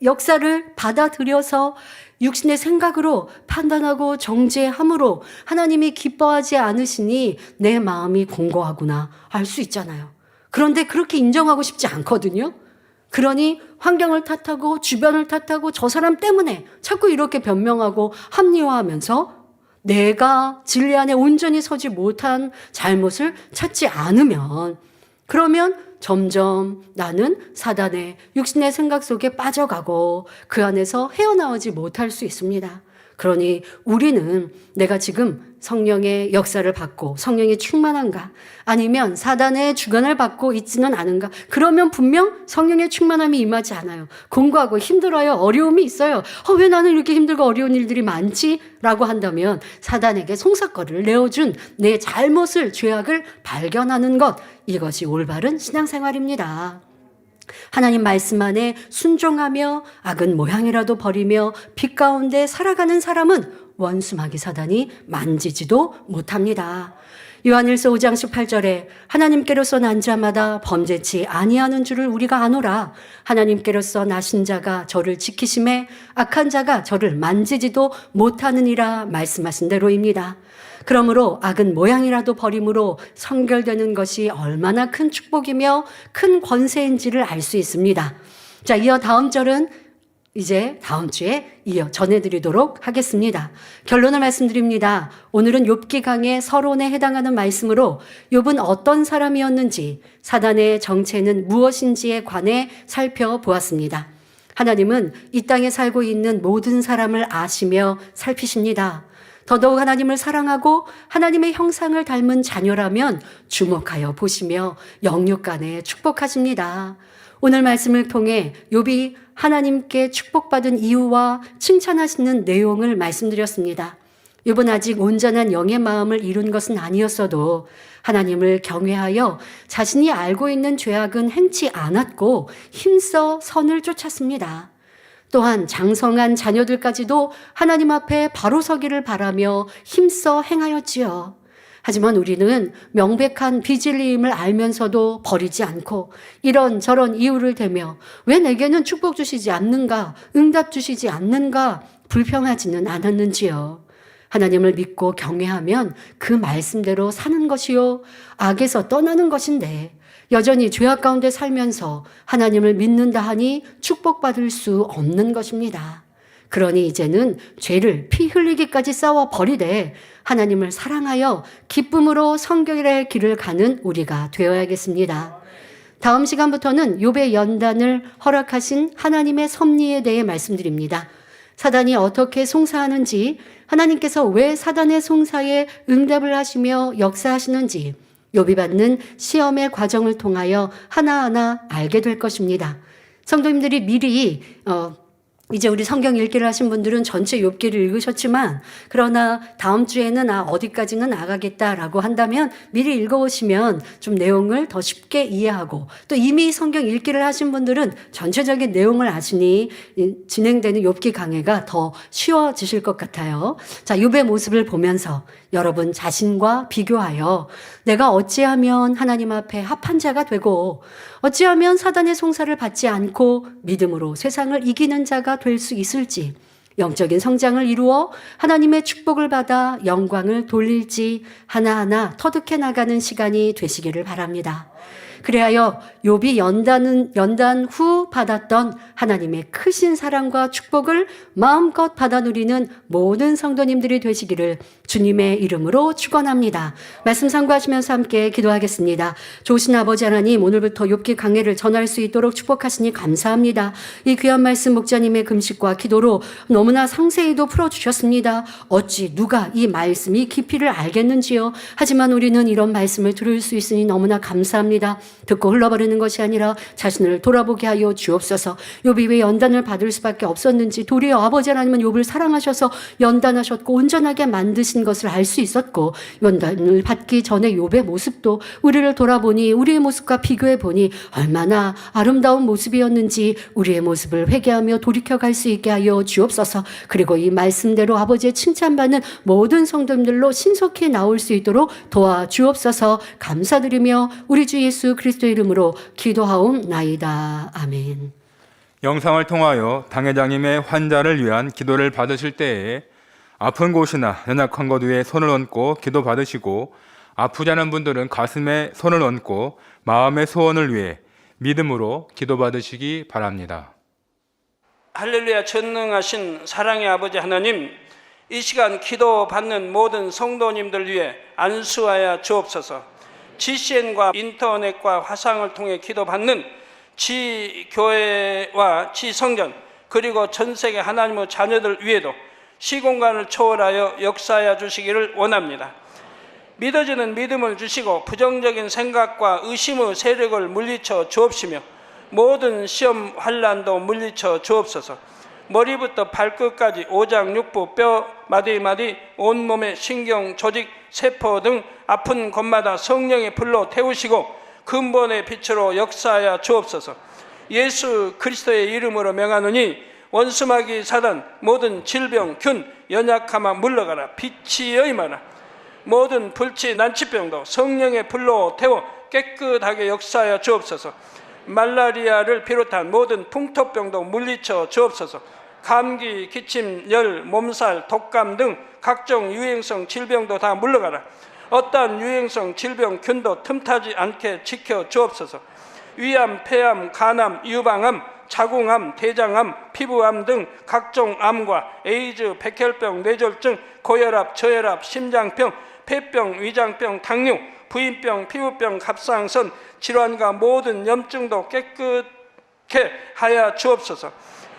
역사를 받아들여서 육신의 생각으로 판단하고 정죄함으로 하나님이 기뻐하지 않으시니 내 마음이 공고하구나 알 수 있잖아요. 그런데 그렇게 인정하고 싶지 않거든요. 그러니 환경을 탓하고 주변을 탓하고 저 사람 때문에 자꾸 이렇게 변명하고 합리화하면서 내가 진리 안에 온전히 서지 못한 잘못을 찾지 않으면 그러면 점점 나는 사단의 육신의 생각 속에 빠져가고 그 안에서 헤어나오지 못할 수 있습니다. 그러니 우리는 내가 지금 성령의 역사를 받고 성령이 충만한가 아니면 사단의 주관을 받고 있지는 않은가 그러면 분명 성령의 충만함이 임하지 않아요. 공고하고 힘들어요. 어려움이 있어요. 왜 나는 이렇게 힘들고 어려운 일들이 많지? 라고 한다면 사단에게 송사거리를 내어준 내 잘못을 죄악을 발견하는 것 이것이 올바른 신앙생활입니다. 하나님 말씀 안에 순종하며 악은 모양이라도 버리며 빛 가운데 살아가는 사람은 원수마귀 사단이 만지지도 못합니다. 요한일서 5장 18절에 하나님께로서 난 자마다 범죄치 아니하는 줄을 우리가 아노라. 하나님께로서 나신 자가 저를 지키심에 악한 자가 저를 만지지도 못하느니라 말씀하신 대로입니다. 그러므로 악은 모양이라도 버림으로 성결되는 것이 얼마나 큰 축복이며 큰 권세인지를 알 수 있습니다. 자, 이어 다음 절은 이제 다음 주에 이어 전해드리도록 하겠습니다. 결론을 말씀드립니다. 오늘은 욥기 강의 서론에 해당하는 말씀으로 욥은 어떤 사람이었는지 사단의 정체는 무엇인지에 관해 살펴보았습니다. 하나님은 이 땅에 살고 있는 모든 사람을 아시며 살피십니다. 더더욱 하나님을 사랑하고 하나님의 형상을 닮은 자녀라면 주목하여 보시며 영육간에 축복하십니다. 오늘 말씀을 통해 욥이 하나님께 축복받은 이유와 칭찬하시는 내용을 말씀드렸습니다. 욥은 아직 온전한 영의 마음을 이룬 것은 아니었어도 하나님을 경외하여 자신이 알고 있는 죄악은 행치 않았고 힘써 선을 쫓았습니다. 또한 장성한 자녀들까지도 하나님 앞에 바로 서기를 바라며 힘써 행하였지요. 하지만 우리는 명백한 비진리임을 알면서도 버리지 않고 이런저런 이유를 대며 왜 내게는 축복 주시지 않는가, 응답 주시지 않는가 불평하지는 않았는지요. 하나님을 믿고 경외하면 그 말씀대로 사는 것이요, 악에서 떠나는 것인데 여전히 죄악 가운데 살면서 하나님을 믿는다 하니 축복받을 수 없는 것입니다. 그러니 이제는 죄를 피 흘리기까지 싸워 버리되 하나님을 사랑하여 기쁨으로 성결의 길을 가는 우리가 되어야겠습니다. 다음 시간부터는 욥의 연단을 허락하신 하나님의 섭리에 대해 말씀드립니다. 사단이 어떻게 송사하는지, 하나님께서 왜 사단의 송사에 응답을 하시며 역사하시는지, 욥이 받는 시험의 과정을 통하여 하나하나 알게 될 것입니다. 성도님들이 미리 이제 우리 성경 읽기를 하신 분들은 전체 욥기를 읽으셨지만, 그러나 다음 주에는 어디까지는 나가겠다라고 한다면 미리 읽어오시면 좀 내용을 더 쉽게 이해하고, 또 이미 성경 읽기를 하신 분들은 전체적인 내용을 아시니 진행되는 욥기 강해가 더 쉬워지실 것 같아요. 자, 욥의 모습을 보면서 여러분 자신과 비교하여 내가 어찌하면 하나님 앞에 합한 자가 되고 어찌하면 사단의 송사를 받지 않고 믿음으로 세상을 이기는 자가 될 수 있을지, 영적인 성장을 이루어 하나님의 축복을 받아 영광을 돌릴지 하나하나 터득해 나가는 시간이 되시기를 바랍니다. 그리하여 욥이 연단 후 받았던 하나님의 크신 사랑과 축복을 마음껏 받아 누리는 모든 성도님들이 되시기를 주님의 이름으로 축원합니다. 말씀 참고하시면서 함께 기도하겠습니다. 좋으신 아버지 하나님, 오늘부터 욥기 강해를 전할 수 있도록 축복하시니 감사합니다. 이 귀한 말씀 목자님의 금식과 기도로 너무나 상세히도 풀어주셨습니다. 어찌 누가 이 말씀이 깊이를 알겠는지요. 하지만 우리는 이런 말씀을 들을 수 있으니 너무나 감사합니다. 듣고 흘러버리는 것이 아니라 자신을 돌아보게 하여 주옵소서. 욥이 왜 연단을 받을 수밖에 없었는지, 도리어 아버지 하나님은 욥을 사랑하셔서 연단하셨고 온전하게 만드신 것을 알 수 있었고, 연단을 받기 전에 욥의 모습도 우리를 돌아보니 우리의 모습과 비교해 보니 얼마나 아름다운 모습이었는지 우리의 모습을 회개하며 돌이켜갈 수 있게 하여 주옵소서. 그리고 이 말씀대로 아버지의 칭찬받는 모든 성도님들로 신속히 나올 수 있도록 도와주옵소서. 감사드리며 우리 주 예수 그리스도의 이름으로 기도하옵나이다. 아멘. 영상을 통하여 당회장님의 환자를 위한 기도를 받으실 때에 아픈 곳이나 연약한 것 위에 손을 얹고 기도 받으시고, 아프지 않은 분들은 가슴에 손을 얹고 마음의 소원을 위해 믿음으로 기도 받으시기 바랍니다. 할렐루야. 전능하신 사랑의 아버지 하나님, 이 시간 기도 받는 모든 성도님들 위해 안수하여 주옵소서. GCN과 인터넷과 화상을 통해 기도받는 지교회와 지성전, 그리고 전세계 하나님의 자녀들 위에도 시공간을 초월하여 역사하여 주시기를 원합니다. 믿어지는 믿음을 주시고 부정적인 생각과 의심의 세력을 물리쳐 주옵시며 모든 시험 환난도 물리쳐 주옵소서. 머리부터 발끝까지 오장육부, 뼈, 마디마디, 온몸의 신경, 조직, 세포 등 아픈 곳마다 성령의 불로 태우시고 근본의 빛으로 역사하여 주옵소서. 예수 그리스도의 이름으로 명하노니 원수마귀 사단, 모든 질병, 균, 연약함아 물러가라. 빛이 여임하라. 모든 불치, 난치병도 성령의 불로 태워 깨끗하게 역사하여 주옵소서. 말라리아를 비롯한 모든 풍토병도 물리쳐 주옵소서. 감기, 기침, 열, 몸살, 독감 등 각종 유행성 질병도 다 물러가라. 어떠한 유행성 질병, 균도 틈타지 않게 지켜 주옵소서. 위암, 폐암, 간암, 유방암, 자궁암, 대장암, 피부암 등 각종 암과 에이즈, 백혈병, 뇌졸중, 고혈압, 저혈압, 심장병, 폐병, 위장병, 당뇨, 부인병, 피부병, 갑상선 질환과 모든 염증도 깨끗게 하여 주옵소서.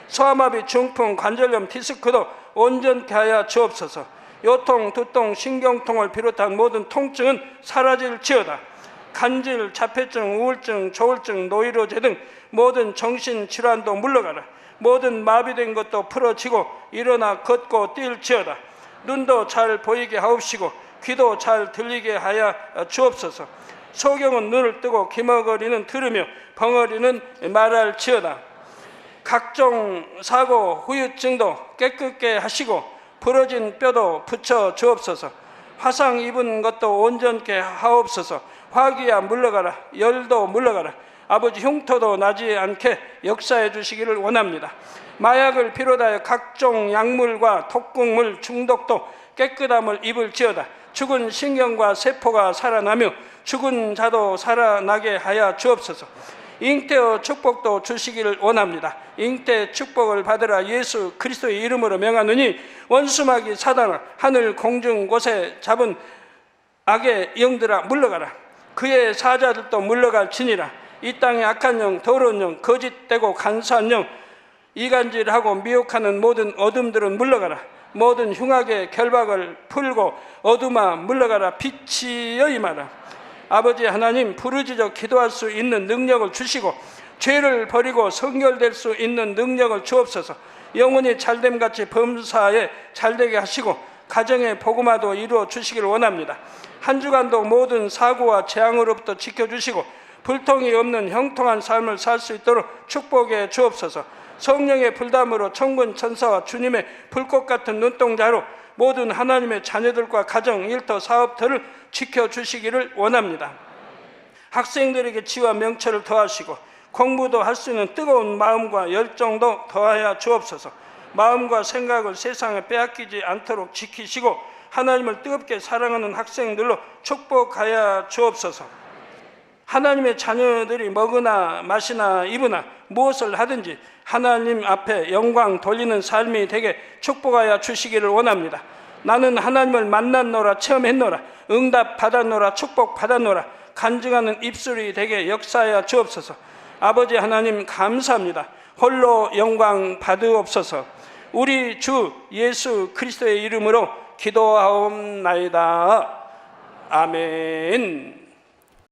소아마비, 중풍, 관절염, 디스크도 온전케 하여 주옵소서. 요통, 두통, 신경통을 비롯한 모든 통증은 사라질지어다. 간질, 자폐증, 우울증, 조울증, 노이로제 등 모든 정신질환도 물러가라. 모든 마비된 것도 풀어지고 일어나 걷고 뛸지어다. 눈도 잘 보이게 하옵시고 귀도 잘 들리게 하여 주옵소서. 소경은 눈을 뜨고 기머거리는 들으며 벙어리는 말할지어다. 각종 사고 후유증도 깨끗게 하시고 부러진 뼈도 붙여 주옵소서. 화상 입은 것도 온전케 하옵소서. 화기야 물러가라. 열도 물러가라. 아버지 흉터도 나지 않게 역사해 주시기를 원합니다. 마약을 비롯하여 각종 약물과 독극물 중독도 깨끗함을 입을지어다. 죽은 신경과 세포가 살아나며 죽은 자도 살아나게 하여 주옵소서. 잉태의 축복도 주시기를 원합니다. 잉태 축복을 받으라. 예수 그리스도의 이름으로 명하노니 원수마귀 사단아 하늘 공중 곳에 잡은 악의 영들아 물러가라. 그의 사자들도 물러갈지니라. 이 땅의 악한 영, 더러운 영, 거짓되고 간사한 영, 이간질하고 미혹하는 모든 어둠들은 물러가라. 모든 흉악의 결박을 풀고 어둠아 물러가라. 빛이여 임하라. 아버지 하나님, 부르짖어 기도할 수 있는 능력을 주시고 죄를 버리고 성결될 수 있는 능력을 주옵소서. 영혼이 잘됨같이 범사에 잘되게 하시고 가정의 복음화도 이루어 주시길 원합니다. 한 주간도 모든 사고와 재앙으로부터 지켜주시고 불통이 없는 형통한 삶을 살 수 있도록 축복해 주옵소서. 성령의 불담으로 천군 천사와 주님의 불꽃 같은 눈동자로 모든 하나님의 자녀들과 가정, 일터, 사업들을 지켜주시기를 원합니다. 학생들에게 지와 명철을 더하시고 공부도 할 수 있는 뜨거운 마음과 열정도 더하여 주옵소서. 마음과 생각을 세상에 빼앗기지 않도록 지키시고 하나님을 뜨겁게 사랑하는 학생들로 축복하여 주옵소서. 하나님의 자녀들이 먹으나 마시나 입으나 무엇을 하든지 하나님 앞에 영광 돌리는 삶이 되게 축복하여 주시기를 원합니다. 나는 하나님을 만났노라, 체험했노라, 응답 받았노라, 축복 받았노라, 간증하는 입술이 되게 역사하여 주옵소서. 아버지 하나님 감사합니다. 홀로 영광 받으옵소서. 우리 주 예수 그리스도의 이름으로 기도하옵나이다. 아멘.